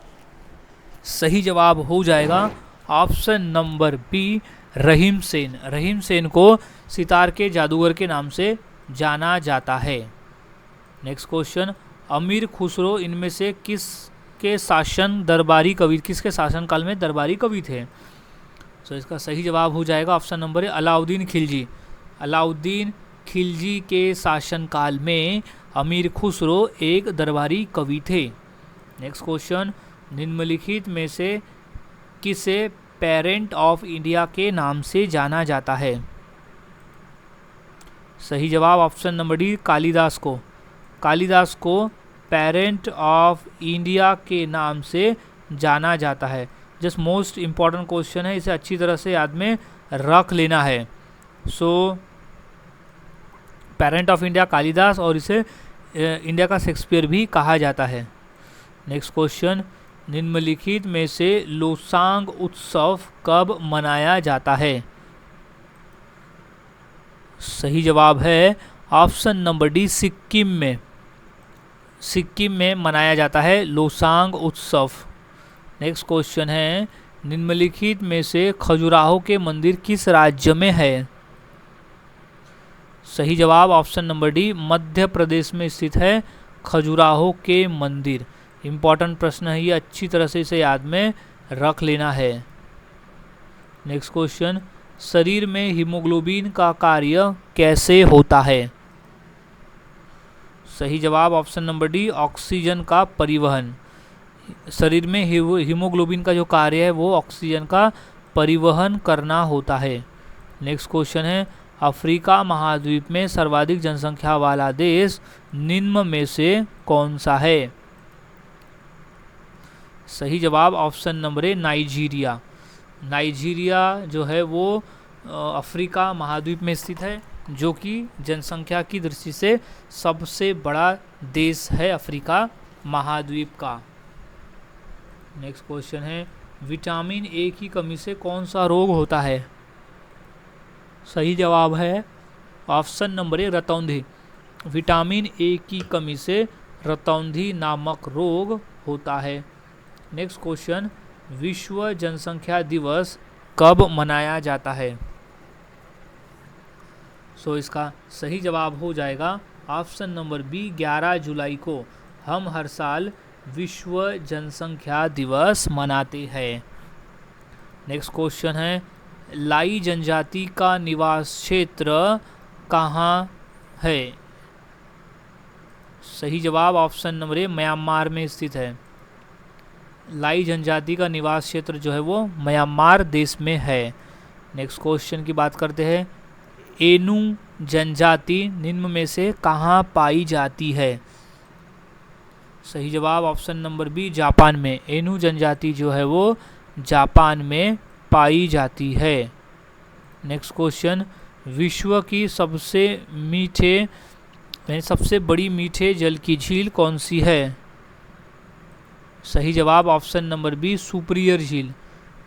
सही जवाब हो जाएगा ऑप्शन नंबर बी रहीम सेन। रहीम सेन को सितार के जादूगर के नाम से जाना जाता है। नेक्स्ट क्वेश्चन अमीर खुसरो इनमें से किसके शासनकाल में दरबारी कवि थे? सो इसका सही जवाब हो जाएगा ऑप्शन नंबर ए अलाउद्दीन खिलजी। अलाउद्दीन खिलजी के शासनकाल में अमीर खुसरो एक दरबारी कवि थे। नेक्स्ट क्वेश्चन निम्नलिखित में से किसे पेरेंट ऑफ इंडिया के नाम से जाना जाता है? सही जवाब ऑप्शन नंबर डी कालिदास को। कालिदास को पेरेंट ऑफ इंडिया के नाम से जाना जाता है। जस्ट मोस्ट इम्पॉर्टेंट क्वेश्चन है, इसे अच्छी तरह से याद में रख लेना है। So parent of India Kalidas, और इसे इंडिया का शेक्सपियर भी कहा जाता है। नेक्स्ट क्वेश्चन, निम्नलिखित में से लोसांग उत्सव कब मनाया जाता है? सही जवाब है ऑप्शन नंबर डी सिक्किम में। सिक्किम में मनाया जाता है लोसांग उत्सव। नेक्स्ट क्वेश्चन है, निम्नलिखित में से खजुराहो के मंदिर किस राज्य में है? सही जवाब option number D Madhya Pradesh में स्थित है खजुराहो के मंदिर। इम्पॉर्टेंट प्रश्न है ये, अच्छी तरह से इसे याद में रख लेना है। नेक्स्ट क्वेश्चन, शरीर में हीमोग्लोबिन का कार्य कैसे होता है? सही जवाब ऑप्शन नंबर डी ऑक्सीजन का परिवहन। शरीर में हीमोग्लोबिन का जो कार्य है वो ऑक्सीजन का परिवहन करना होता है। नेक्स्ट क्वेश्चन है, अफ्रीका महाद्वीप में सर्वाधिक जनसंख्या वाला देश निम्न में से कौन सा है? सही जवाब ऑप्शन नंबर ए नाइजीरिया। नाइजीरिया जो है वो अफ्रीका महाद्वीप में स्थित है, जो कि जनसंख्या की दृष्टि से सबसे बड़ा देश है अफ्रीका महाद्वीप का। नेक्स्ट क्वेश्चन है, विटामिन ए की कमी से कौन सा रोग होता है? सही जवाब है ऑप्शन नंबर ए रतौंधी। विटामिन ए की कमी से रतौंधी नामक रोग होता है। नेक्स्ट क्वेश्चन, विश्व जनसंख्या दिवस कब मनाया जाता है? सो इसका सही जवाब हो जाएगा ऑप्शन नंबर बी 11 जुलाई को हम हर साल विश्व जनसंख्या दिवस मनाते हैं। नेक्स्ट क्वेश्चन है, लाई जनजाति का निवास क्षेत्र कहाँ है? सही जवाब ऑप्शन नंबर ए म्यांमार में स्थित है। लाई जनजाति का निवास क्षेत्र जो है वो म्यांमार देश में है। नेक्स्ट क्वेश्चन की बात करते हैं, एनू जनजाति निम्न में से कहाँ पाई जाती है? सही जवाब ऑप्शन नंबर बी जापान में। एनू जनजाति जो है वो जापान में पाई जाती है। नेक्स्ट क्वेश्चन, विश्व की सबसे बड़ी मीठे जल की झील कौन सी है? सही जवाब ऑप्शन नंबर बी सुपीरियर झील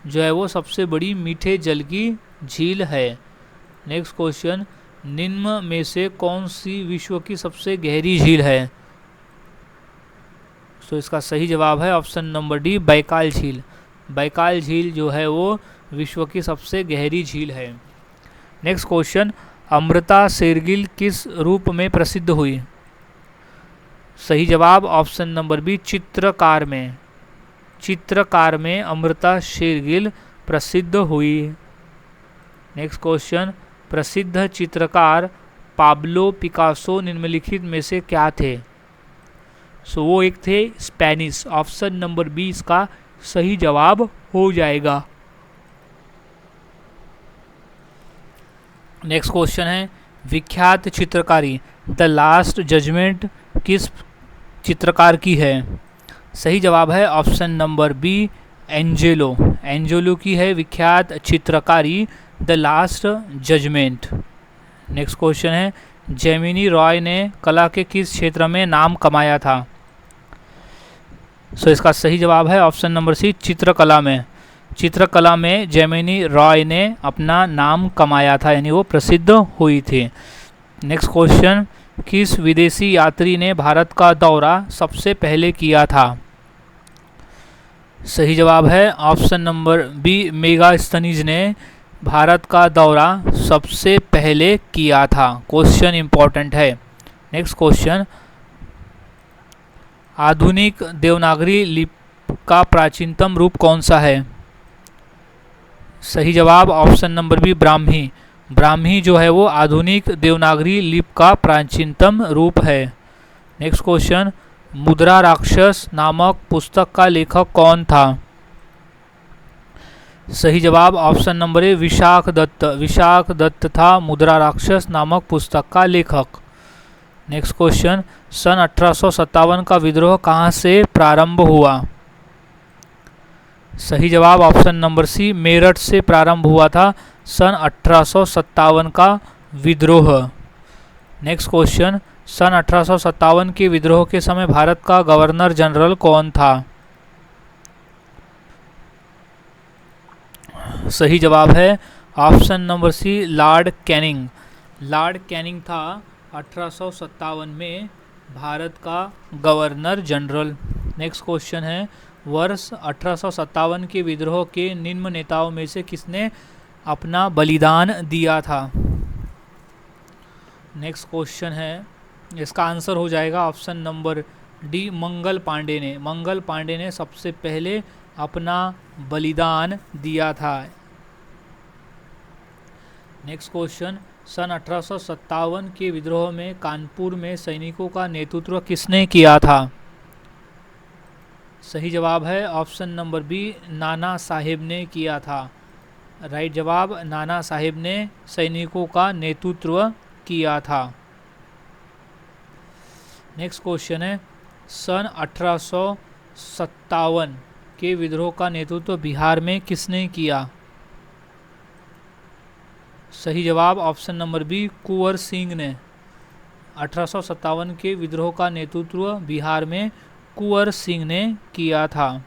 जो है वो सबसे बड़ी मीठे जल की झील है। नेक्स्ट क्वेश्चन, निम्न में से कौन सी विश्व की सबसे गहरी झील है? तो इसका सही जवाब है ऑप्शन नंबर डी बैकाल झील। बैकाल झील जो है वो विश्व की सबसे गहरी झील है। नेक्स्ट क्वेश्चन, अमृता शेरगिल किस रूप में प्रसिद्ध हुई? सही जवाब ऑप्शन नंबर बी चित्रकार में। चित्रकार में अमृता शेरगिल प्रसिद्ध हुई। नेक्स्ट क्वेश्चन, प्रसिद्ध चित्रकार पाब्लो पिकासो निम्नलिखित में से क्या थे? सो वो एक थे स्पेनिश। ऑप्शन नंबर बी इसका सही जवाब हो जाएगा। नेक्स्ट क्वेश्चन है, विख्यात चित्रकारी द लास्ट जजमेंट किस चित्रकार की है? सही जवाब है option number B Angelo. Angelo की है विख्यात चित्रकारी the last judgment. Next question है, जेमिनी रॉय ने कला के किस क्षेत्र में नाम कमाया था? सो इसका सही जवाब है ऑप्शन नंबर सी चित्रकला में। चित्रकला में जेमिनी रॉय ने अपना नाम कमाया था, यानी वो प्रसिद्ध हुई थी। नेक्स्ट क्वेश्चन, किस विदेशी यात्री ने भारत का दौरा सबसे पहले किया था? सही जवाब है ऑप्शन नंबर बी मेगास्थनीज ने भारत का दौरा सबसे पहले किया था। क्वेश्चन इंपॉर्टेंट है। नेक्स्ट क्वेश्चन, आधुनिक देवनागरी लिपि का प्राचीनतम रूप कौन सा है? सही जवाब option number B Brahmi. Brahmi जो है वो आधुनिक देवनागरी लिपि का प्राचीनतम रूप है। नेक्स्ट क्वेश्चन, मुद्रा राक्षस नामक पुस्तक का लेखक कौन था? सही जवाब option number A Vishakhadatta. Vishakhadatta था मुद्रा राक्षस नामक पुस्तक का लेखक। नेक्स्ट क्वेश्चन, सन 1857 का विद्रोह कहाँ से प्रारंभ हुआ? सही जवाब ऑप्शन नंबर सी मेरठ से प्रारंभ हुआ था सन 1857 का विद्रोह। नेक्स्ट क्वेश्चन, सन 1857 के विद्रोह के समय भारत का गवर्नर जनरल कौन था? सही जवाब है option number C Lord Canning. Lord Canning था 1857 में भारत का गवर्नर जनरल। नेक्स्ट क्वेश्चन है, वर्ष 1857 के विद्रोह के निम्न नेताओं में से किसने अपना बलिदान दिया था? नेक्स्ट क्वेश्चन है, इसका आंसर हो जाएगा option number D Mangal Pandey ने। मंगल पांडे ने सबसे पहले अपना बलिदान दिया था। नेक्स्ट क्वेश्चन, सन 1857 के विद्रोह में कानपुर में सैनिकों का नेतृत्व किसने किया था? सही जवाब है option number B Nana Saheb ने किया था। राइट जवाब, नाना साहेब ने सैनिकों का नेतृत्व किया था। नेक्स्ट क्वेश्चन है, सन 1857 के विद्रोह का नेतृत्व बिहार में किसने किया? सही जवाब option number B Kunwar Singh ने। 1857 के विद्रोह का नेतृत्व बिहार में कुंवर सिंह ने किया था।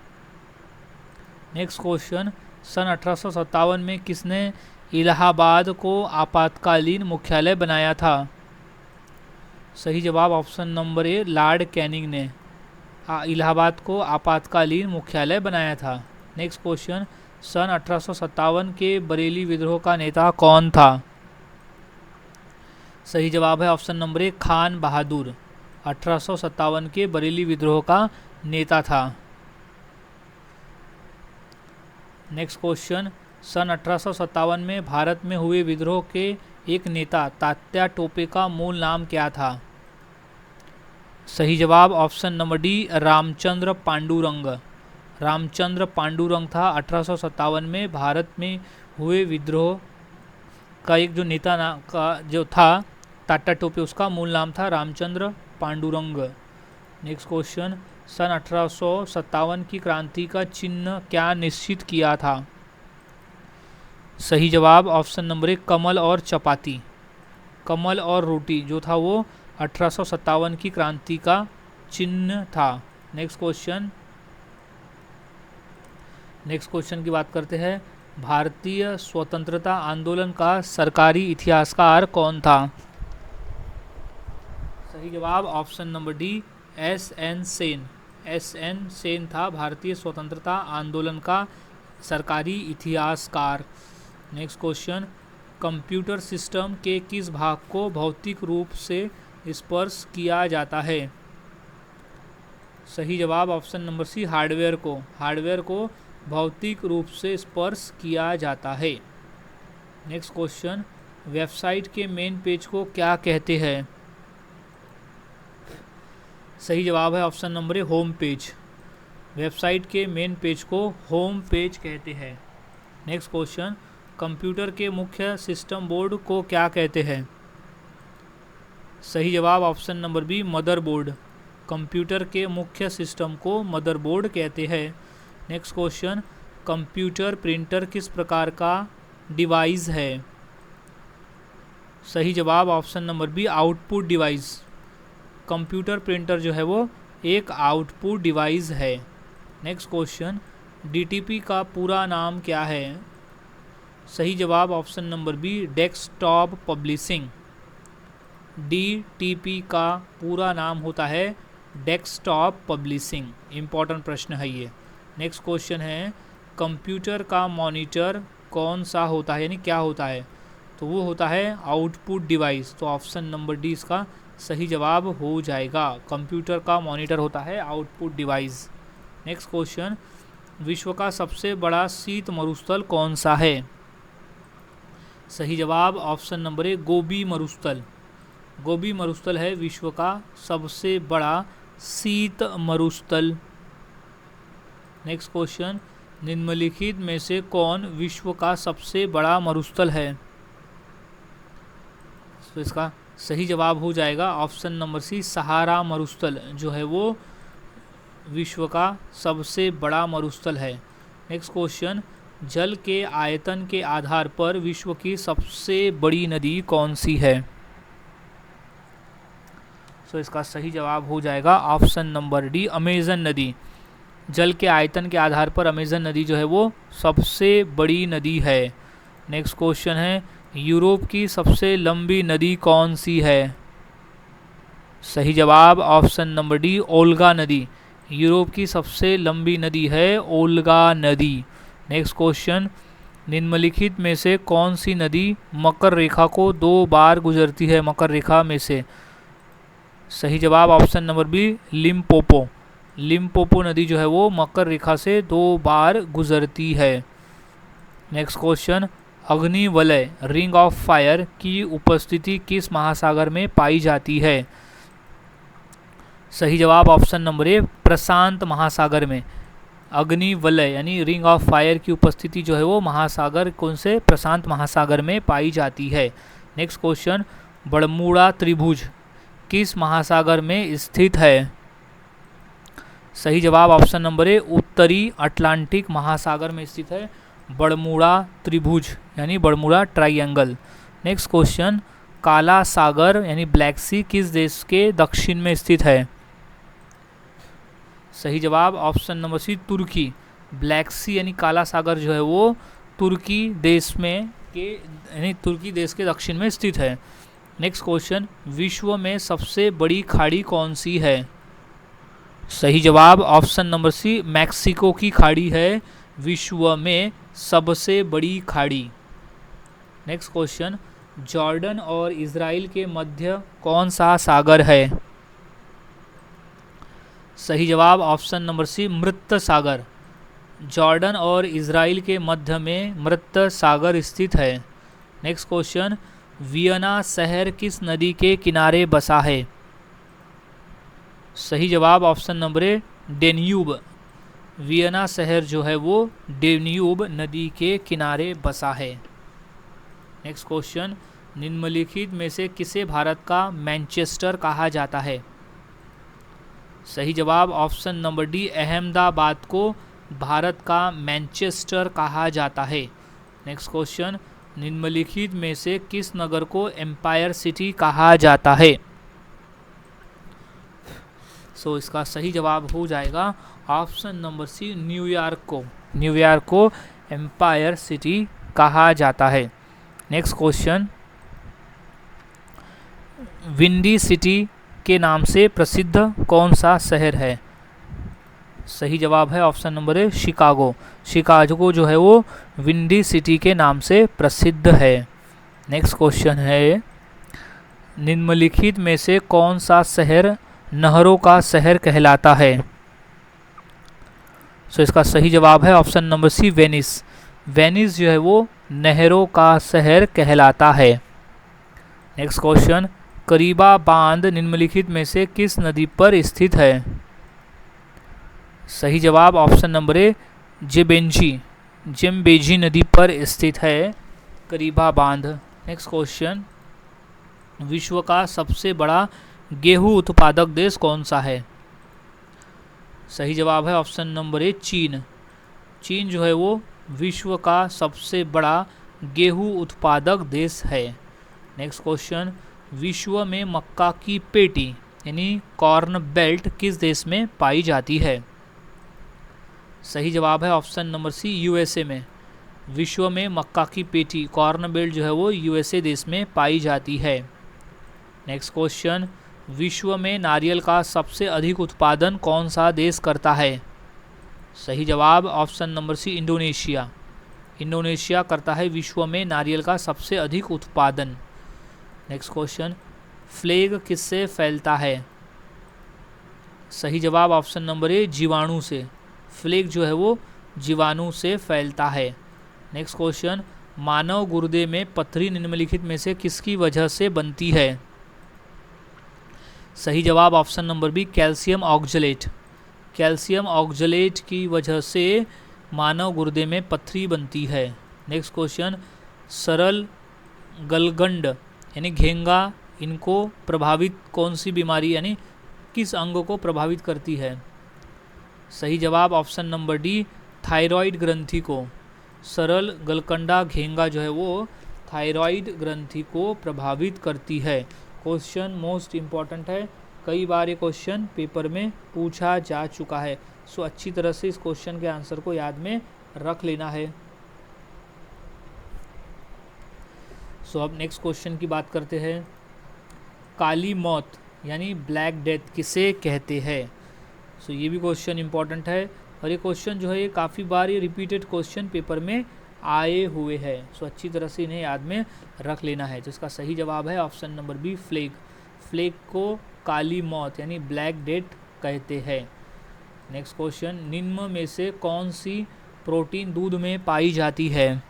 नेक्स्ट क्वेश्चन, सन 1857 में किसने इलाहाबाद को आपातकालीन मुख्यालय बनाया था? सही जवाब ऑप्शन नंबर ए लॉर्ड कैनिंग ने इलाहाबाद को आपातकालीन मुख्यालय बनाया था। नेक्स्ट क्वेश्चन, सन 1857 के बरेली विद्रोह का नेता कौन था? सही जवाब है ऑप्शन नंबर ए खान बहादुर। 1857 के बरेली विद्रोह का नेता था। नेक्स्ट क्वेश्चन, सन 1857 में भारत में हुए विद्रोह के एक नेता तात्या टोपे का मूल नाम क्या था? सही जवाब option number D Ramchandra Pandurang. Ramchandra Pandurang था 1857 में भारत में हुए विद्रोह का एक जो नेता का जो था तात्या टोपे, उसका मूल नाम था रामचंद्र पांडुरंग। नेक्स्ट क्वेश्चन, सन 1857 की क्रांति का चिन्ह क्या निश्चित किया था? सही जवाब ऑप्शन नंबर एक कमल और चपाती। कमल और रोटी जो था वो 1857 की क्रांति का चिन्ह था। नेक्स्ट क्वेश्चन की बात करते हैं, भारतीय स्वतंत्रता आंदोलन का सरकारी इतिहासकार कौन था? सही जवाब option number D SN. Sen. SN. Sen था भारतीय स्वतंत्रता आंदोलन का सरकारी इतिहासकार। नेक्स्ट क्वेश्चन, कंप्यूटर सिस्टम के किस भाग को भौतिक रूप से स्पर्श किया जाता है? सही जवाब ऑप्शन नंबर सी हार्डवेयर को। हार्डवेयर को भौतिक रूप से स्पर्श किया जाता है। नेक्स्ट क्वेश्चन, वेबसाइट के मेन पेज को क्या कहते हैं? सही जवाब है ऑप्शन नंबर ए होम पेज। वेबसाइट के मेन पेज को होम पेज कहते हैं। नेक्स्ट क्वेश्चन, कंप्यूटर के मुख्य सिस्टम बोर्ड को क्या कहते हैं? सही जवाब option number B motherboard. Computer के मुख्य सिस्टम को मदरबोर्ड कहते हैं। नेक्स्ट क्वेश्चन, कंप्यूटर प्रिंटर किस प्रकार का डिवाइस है? सही जवाब option number B output device. Computer printer जो है वो एक आउटपुट डिवाइस है। नेक्स्ट क्वेश्चन, डीटीपी का पूरा नाम क्या है? सही जवाब option number B desktop publishing. DTP का पूरा नाम होता है डेस्कटॉप पब्लिशिंग। इम्पॉर्टेंट प्रश्न है ये। नेक्स्ट क्वेश्चन है, कंप्यूटर का मॉनिटर कौन सा होता है, यानी क्या होता है? तो वो होता है आउटपुट डिवाइस। तो ऑप्शन नंबर डी इसका सही जवाब हो जाएगा। कंप्यूटर का मॉनिटर होता है आउटपुट डिवाइस। नेक्स्ट क्वेश्चन, विश्व का सबसे बड़ा शीत मरुस्थल कौन सा है? सही जवाब ऑप्शन नंबर ए गोबी मरुस्थल। गोबी मरुस्थल है विश्व का सबसे बड़ा शीत मरुस्थल। नेक्स्ट क्वेश्चन, निम्नलिखित में से कौन विश्व का सबसे बड़ा मरुस्थल है? तो इसका सही जवाब हो जाएगा ऑप्शन नंबर सी, सहारा मरुस्थल जो है वो विश्व का सबसे बड़ा मरुस्थल है। नेक्स्ट क्वेश्चन, जल के आयतन के आधार पर विश्व की सबसे बड़ी नदी कौन सी है? तो इसका सही जवाब हो जाएगा ऑप्शन नंबर डी, अमेजन नदी। जल के आयतन के आधार पर अमेजन नदी जो है वो सबसे बड़ी नदी है। नेक्स्ट क्वेश्चन है, यूरोप की सबसे लंबी नदी कौन सी है? सही जवाब ऑप्शन नंबर डी, ओल्गा नदी। यूरोप की सबसे लंबी नदी है ओल्गा नदी। नेक्स्ट क्वेश्चन, निम्नलिखित में से कौन सी नदी मकर रेखा को 2 बार गुजरती है? मकर रेखा में से सही जवाब option number B, Limpopo. Limpopo नदी जो है वो मकर रेखा से 2 बार गुजरती है। नेक्स्ट क्वेश्चन, अग्निवलय रिंग ऑफ फायर की उपस्थिति किस महासागर में पाई जाती है? सही जवाब ऑप्शन नंबर ए, प्रशांत महासागर में। अग्निवलय यानी रिंग ऑफ फायर की उपस्थिति जो है वो महासागर कौन से? प्रशांत महासागर में पाई जाती है। नेक्स्ट क्वेश्चन, बरमूडा त्रिभुज किस महासागर में स्थित है? सही जवाब ऑप्शन नंबर ए, उत्तरी अटलांटिक महासागर में स्थित है बरमूडा त्रिभुज यानी बरमूडा ट्राइएंगल। नेक्स्ट क्वेश्चन, काला सागर यानी ब्लैक सी किस देश के दक्षिण में स्थित है? सही जवाब ऑप्शन नंबर सी, तुर्की। ब्लैक सी यानी काला सागर जो है वो तुर्की देश के दक्षिण में स्थित है। नेक्स्ट क्वेश्चन, विश्व में सबसे बड़ी खाड़ी कौन सी है? सही जवाब ऑप्शन नंबर सी, मैक्सिको की खाड़ी है विश्व में सबसे बड़ी खाड़ी। नेक्स्ट क्वेश्चन, जॉर्डन और इजराइल के मध्य कौन सा सागर है? सही जवाब ऑप्शन नंबर सी, मृत सागर। जॉर्डन और इजराइल के मध्य में मृत सागर स्थित है। नेक्स्ट क्वेश्चन, वियना शहर किस नदी के किनारे बसा है? सही जवाब ऑप्शन नंबर ए, डेन्यूब। वियना शहर जो है वो डेन्यूब नदी के किनारे बसा है। नेक्स्ट क्वेश्चन, निम्नलिखित में से किसे भारत का मैनचेस्टर कहा जाता है? सही जवाब ऑप्शन नंबर डी, अहमदाबाद को भारत का मैनचेस्टर कहा जाता है। नेक्स्ट क्वेश्चन, निम्नलिखित में से किस नगर को एम्पायर सिटी कहा जाता है? सो इसका सही जवाब हो जाएगा ऑप्शन नंबर सी, न्यूयॉर्क को। न्यूयॉर्क को एम्पायर सिटी कहा जाता है। नेक्स्ट क्वेश्चन, विंडी सिटी के नाम से प्रसिद्ध कौन सा शहर है? सही जवाब है ऑप्शन नंबर ए, शिकागो। शिकागो जो है वो विंडी सिटी के नाम से प्रसिद्ध है। नेक्स्ट क्वेश्चन है, निम्नलिखित में से कौन सा शहर नहरों का शहर कहलाता है? सो इसका सही जवाब है option number C, Venice. Venice जो है वो नहरों का शहर कहलाता है। नेक्स्ट क्वेश्चन, करीबा बांध निम्नलिखित में से किस नदी पर स्थित है? सही जवाब ऑप्शन नंबर ए, जेम्बेजी नदी पर स्थित है करीबा बांध। नेक्स्ट क्वेश्चन, विश्व का सबसे बड़ा गेहूं उत्पादक देश कौन सा है? सही जवाब है ऑप्शन नंबर ए, चीन। चीन जो है वो विश्व का सबसे बड़ा गेहूं उत्पादक देश है। नेक्स्ट क्वेश्चन, विश्व में मक्का की पेटी यानी कॉर्न बेल्ट किस देश में पाई जाती है? सही जवाब है ऑप्शन नंबर सी, यूएसए में। विश्व में मक्का की पेटी कॉर्न बेल्ट जो है वो यूएसए देश में पाई जाती है। नेक्स्ट क्वेश्चन, विश्व में नारियल का सबसे अधिक उत्पादन कौन सा देश करता है? सही जवाब option number C, Indonesia. Indonesia करता है विश्व में नारियल का सबसे अधिक उत्पादन। नेक्स्ट क्वेश्चन, फ्लेग किससे फैलता है? सही जवाब ऑप्शन नंबर ए, जीवाणु से। फ्लेग जो है वो जीवाणु से फैलता है। नेक्स्ट क्वेश्चन, मानव गुर्दे में पथरी निम्नलिखित में से किसकी वजह से बनती है? सही जवाब option number B, calcium oxalate. Calcium oxalate की वजह से मानव गुर्दे में पथरी बनती है? नेक्स्ट क्वेश्चन, सरल गलगंड यानी घेंगा, इनको प्रभावित कौन सी बीमारी यानी किस अंग को प्रभावित करती है? सही जवाब ऑप्शन नंबर डी, थायराइड ग्रंथि को। सरल गलकंडा घेंगा जो है वो थायराइड ग्रंथि को प्रभावित करती है। क्वेश्चन मोस्ट इम्पॉर्टेंट है, कई बार ये क्वेश्चन पेपर में पूछा जा चुका है, सो अच्छी तरह से इस क्वेश्चन के आंसर को याद में रख लेना है। सो अब नेक्स्ट क्वेश्चन की बात करते हैं। काली मौत यानी ब्लैक डेथ किसे कहते हैं? सो ये भी क्वेश्चन इंपॉर्टेंट है और ये क्वेश्चन जो है ये काफ़ी बार ये रिपीटेड क्वेश्चन पेपर में आए हुए हैं, सो अच्छी तरह से इन्हें याद में रख लेना है। जिसका सही जवाब है option number B, plague. Plague को काली मौत यानी ब्लैक डेथ कहते हैं। नेक्स्ट क्वेश्चन, निम्न में से कौन सी प्रोटीन दूध में पाई जाती है?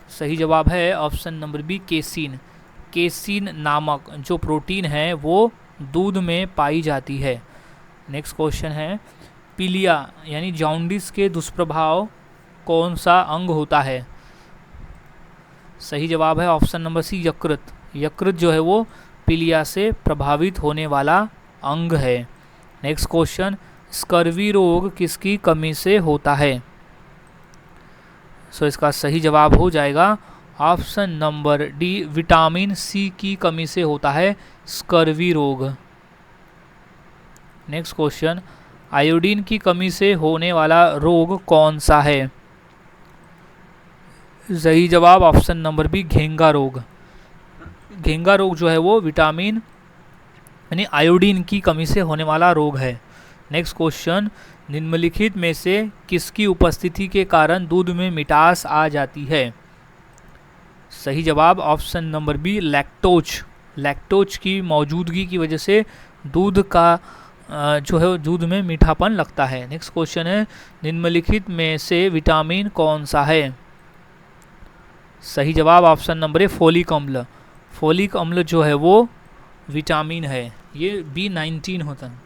सही जवाब है option number B, casein. Casein नामक जो प्रोटीन है वो दूध में पाई जाती है। नेक्स्ट क्वेश्चन है, पीलिया यानी जॉन्डिस के दुष्प्रभाव कौन सा अंग होता है? सही जवाब है ऑप्शन नंबर सी, यकृत। यकृत जो है वो पीलिया से प्रभावित होने वाला अंग है। नेक्स्ट क्वेश्चन, स्कर्वी रोग किसकी कमी से होता है? सो इसका सही जवाब हो जाएगा option number D, vitamin C की कमी से होता है स्कर्वी रोग। नेक्स्ट क्वेश्चन, आयोडीन की कमी से होने वाला रोग कौन सा है? सही जवाब ऑप्शन नंबर बी, घेंगा रोग। घेंगा रोग जो है वो विटामिन यानी आयोडीन की कमी से होने वाला रोग है। नेक्स्ट क्वेश्चन, निम्नलिखित में से किसकी उपस्थिति के कारण दूध में मिठास आ जाती है? सही जवाब option number B, lactose. Lactose की मौजूदगी की वजह से दूध का जो है दूध में मीठापन लगता है। नेक्स्ट क्वेश्चन है, निम्नलिखित में से विटामिन कौन सा है? सही जवाब ऑप्शन नंबर ए, फोलिक अम्ल। फोलिक अम्ल जो है वो विटामिन है, ये B19 होता है।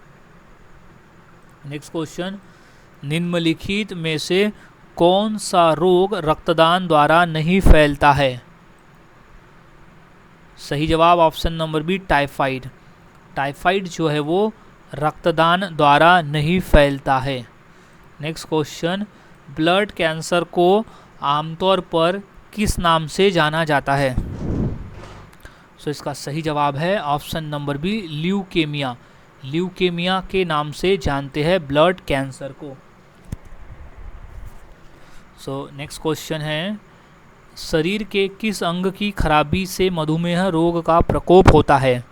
नेक्स्ट क्वेश्चन, निम्नलिखित में से कौन सा रोग रक्तदान द्वारा नहीं फैलता है? सही जवाब option number B, typhoid. Typhoid जो है वो रक्तदान द्वारा नहीं फैलता है। नेक्स्ट क्वेश्चन, ब्लड कैंसर को आमतौर पर किस नाम से जाना जाता है? सो इसका सही जवाब है option number B, leukaemia. Leukaemia के नाम से जानते हैं ब्लड कैंसर को। सो नेक्स्ट क्वेश्चन है, शरीर के किस अंग की खराबी से मधुमेह रोग का प्रकोप होता है?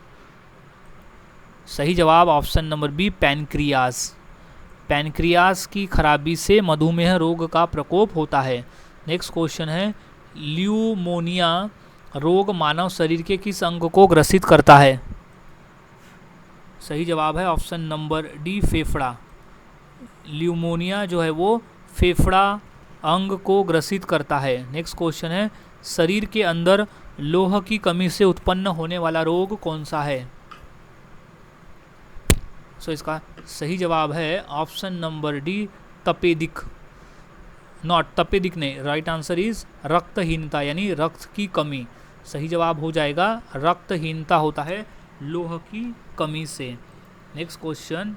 सही जवाब option number B, pancreas. Pancreas की खराबी से मधुमेह रोग का प्रकोप होता है। नेक्स्ट क्वेश्चन है, ल्यूमोनिया रोग मानव शरीर के किस अंग को ग्रसित करता है? सही जवाब है ऑप्शन नंबर डी, फेफड़ा। ल्यूमोनिया जो है वो फेफड़ा अंग को ग्रसित करता है। नेक्स्ट क्वेश्चन है, शरीर के अंदर लोह की कमी से उत्पन्न होने वाला रोग कौन सा है? सो इसका सही जवाब है ऑप्शन नंबर डी, तपेदिक। नॉट तपेदिक नहीं, राइट आंसर इज रक्तहीनता यानी रक्त की कमी। सही जवाब हो जाएगा रक्तहीनता होता है लोह की कमी से। नेक्स्ट क्वेश्चन,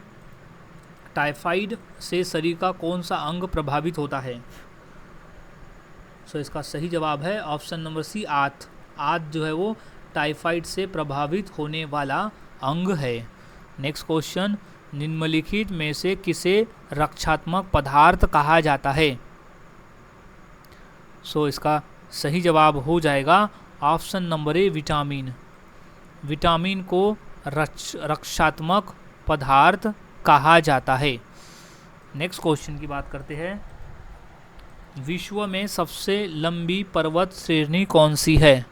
टाइफाइड से शरीर का कौन सा अंग प्रभावित होता है? सो इसका सही जवाब है ऑप्शन नंबर सी, आंत। आंत जो है वो टाइफाइड से प्रभावित होने वाला अंग है। नेक्स्ट क्वेश्चन, निम्नलिखित में से किसे रक्षात्मक पदार्थ कहा जाता है? सो इसका सही जवाब हो जाएगा ऑप्शन नंबर ए, विटामिन। विटामिन को रक्षात्मक पदार्थ कहा जाता है। नेक्स्ट क्वेश्चन की बात करते हैं, विश्व में सबसे लंबी पर्वत श्रेणी कौन सी है?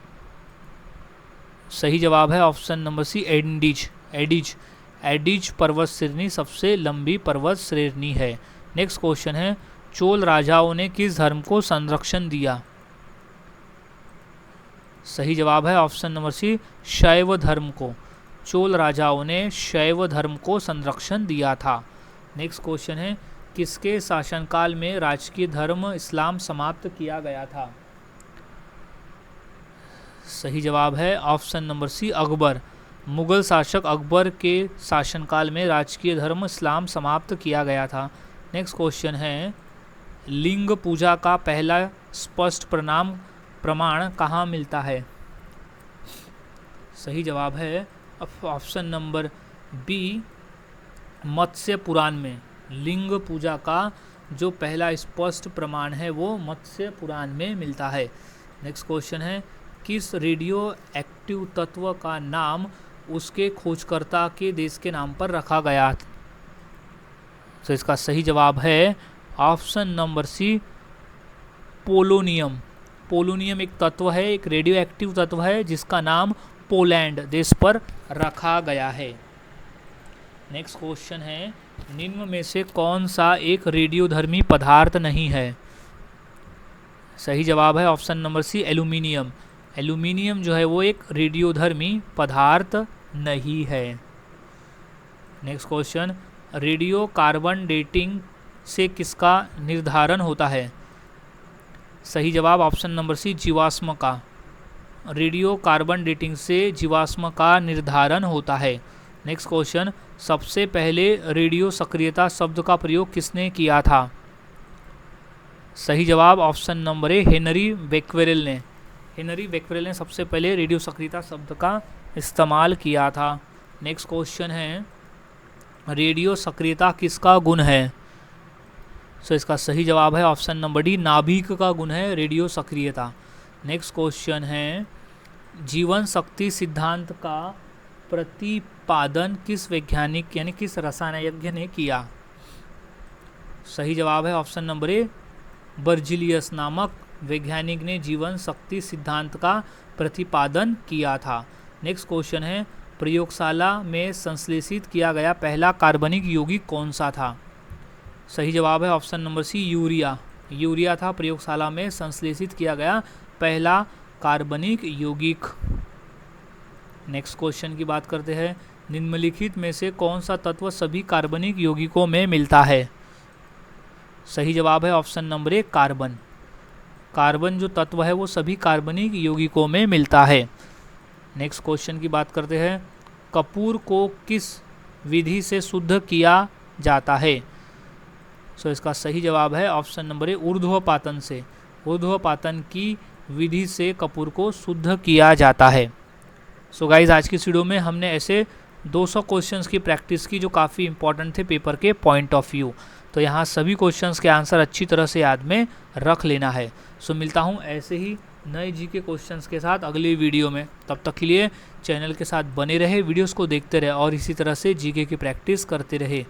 सही जवाब है option number C, Andes. Andes Andes पर्वत श्रेणी सबसे लंबी पर्वत श्रेणी है। नेक्स्ट क्वेश्चन है, चोल राजाओं ने किस धर्म को संरक्षण दिया? सही जवाब है ऑप्शन नंबर सी, शैव धर्म को। चोल राजाओं ने शैव धर्म को संरक्षण दिया था। नेक्स्ट क्वेश्चन है, किसके शासनकाल में राजकीय धर्म इस्लाम समाप्त किया गया था? सही जवाब है option number C, Akbar. Mughal शासक अकबर के शासनकाल में राजकीय धर्म इस्लाम समाप्त किया गया था। नेक्स्ट क्वेश्चन है, लिंग पूजा का पहला स्पष्ट प्रमाण कहाँ मिलता है? सही जवाब है ऑप्शन नंबर बी, मत्स्य पुराण में। लिंग पूजा का जो पहला स्पष्ट प्रमाण है वो मत्स्य पुराण में मिलता है। नेक्स्ट क्वेश्चन है, किस रेडियो एक्टिव तत्व का नाम उसके खोजकर्ता के देश के नाम पर रखा गया? तो इसका सही जवाब है option number C, polonium. Polonium एक तत्व है, एक रेडियो एक्टिव तत्व है जिसका नाम पोलैंड देश पर रखा गया है। नेक्स्ट क्वेश्चन है, निम्न में से कौन सा एक रेडियोधर्मी पदार्थ नहीं है? सही जवाब है option number C, aluminium. Aluminium जो है वो एक रेडियोधर्मी पदार्थ नहीं है। Next question, radio carbon dating से किसका निर्धारण होता है? सही जवाब ऑप्शन नंबर सी, जीवाश्म का। रेडियो कार्बन डेटिंग से जीवाश्म का निर्धारण होता है। नेक्स्ट क्वेश्चन, सबसे पहले रेडियो सक्रियता शब्द का प्रयोग किसने किया था? सही जवाब ऑप्शन नंबर ए, हेनरी बेक्वेरेल ने। हेनरी बेक्वेरेल ने सबसे पहले रेडियो सक्रियता शब्द का इस्तेमाल किया था। नेक्स्ट क्वेश्चन है, रेडियो सक्रियता किसका गुण है? सो इसका सही जवाब है ऑप्शन नंबर डी, नाभिक का गुण है रेडियो सक्रियता। नेक्स्ट क्वेश्चन है, जीवन शक्ति सिद्धांत का प्रतिपादन किस वैज्ञानिक यानी किस रसायनज्ञ ने किया? सही जवाब है ऑप्शन नंबर ए, बर्जिलियस नामक वैज्ञानिक ने जीवन शक्ति सिद्धांत का प्रतिपादन किया था। नेक्स्ट क्वेश्चन है, प्रयोगशाला में संश्लेषित किया गया पहला कार्बनिक यौगिक कौन सा था? सही जवाब है option number C, urea. Urea था प्रयोगशाला में संश्लेषित किया गया पहला कार्बनिक यौगिक। नेक्स्ट क्वेश्चन की बात करते हैं, निम्नलिखित में से कौन सा तत्व सभी कार्बनिक यौगिकों में मिलता है? सही जवाब है ऑप्शन नंबर ए, कार्बन। कार्बन जो तत्व है वो सभी कार्बनिक यौगिकों में मिलता है। नेक्स्ट क्वेश्चन की बात करते हैं, कपूर को किस विधि से शुद्ध किया जाता है? सो इसका सही जवाब है ऑप्शन नंबर ए, ऊर्ध्वपातन से। ऊर्ध्वपातन की विधि से कपूर को शुद्ध किया जाता है। सो गाइज, आज की वीडियो में हमने ऐसे 200 क्वेश्चंस की प्रैक्टिस की जो काफ़ी इंपॉर्टेंट थे पेपर के पॉइंट ऑफ व्यू। तो यहाँ सभी क्वेश्चंस के आंसर अच्छी तरह से याद में रख लेना है। सो मिलता हूँ ऐसे ही नए जीके क्वेश्चंस के साथ अगली वीडियो में। तब तक के लिए चैनल के साथ बने रहे, वीडियोस को देखते रहे और इसी तरह से जीके की प्रैक्टिस करते रहे।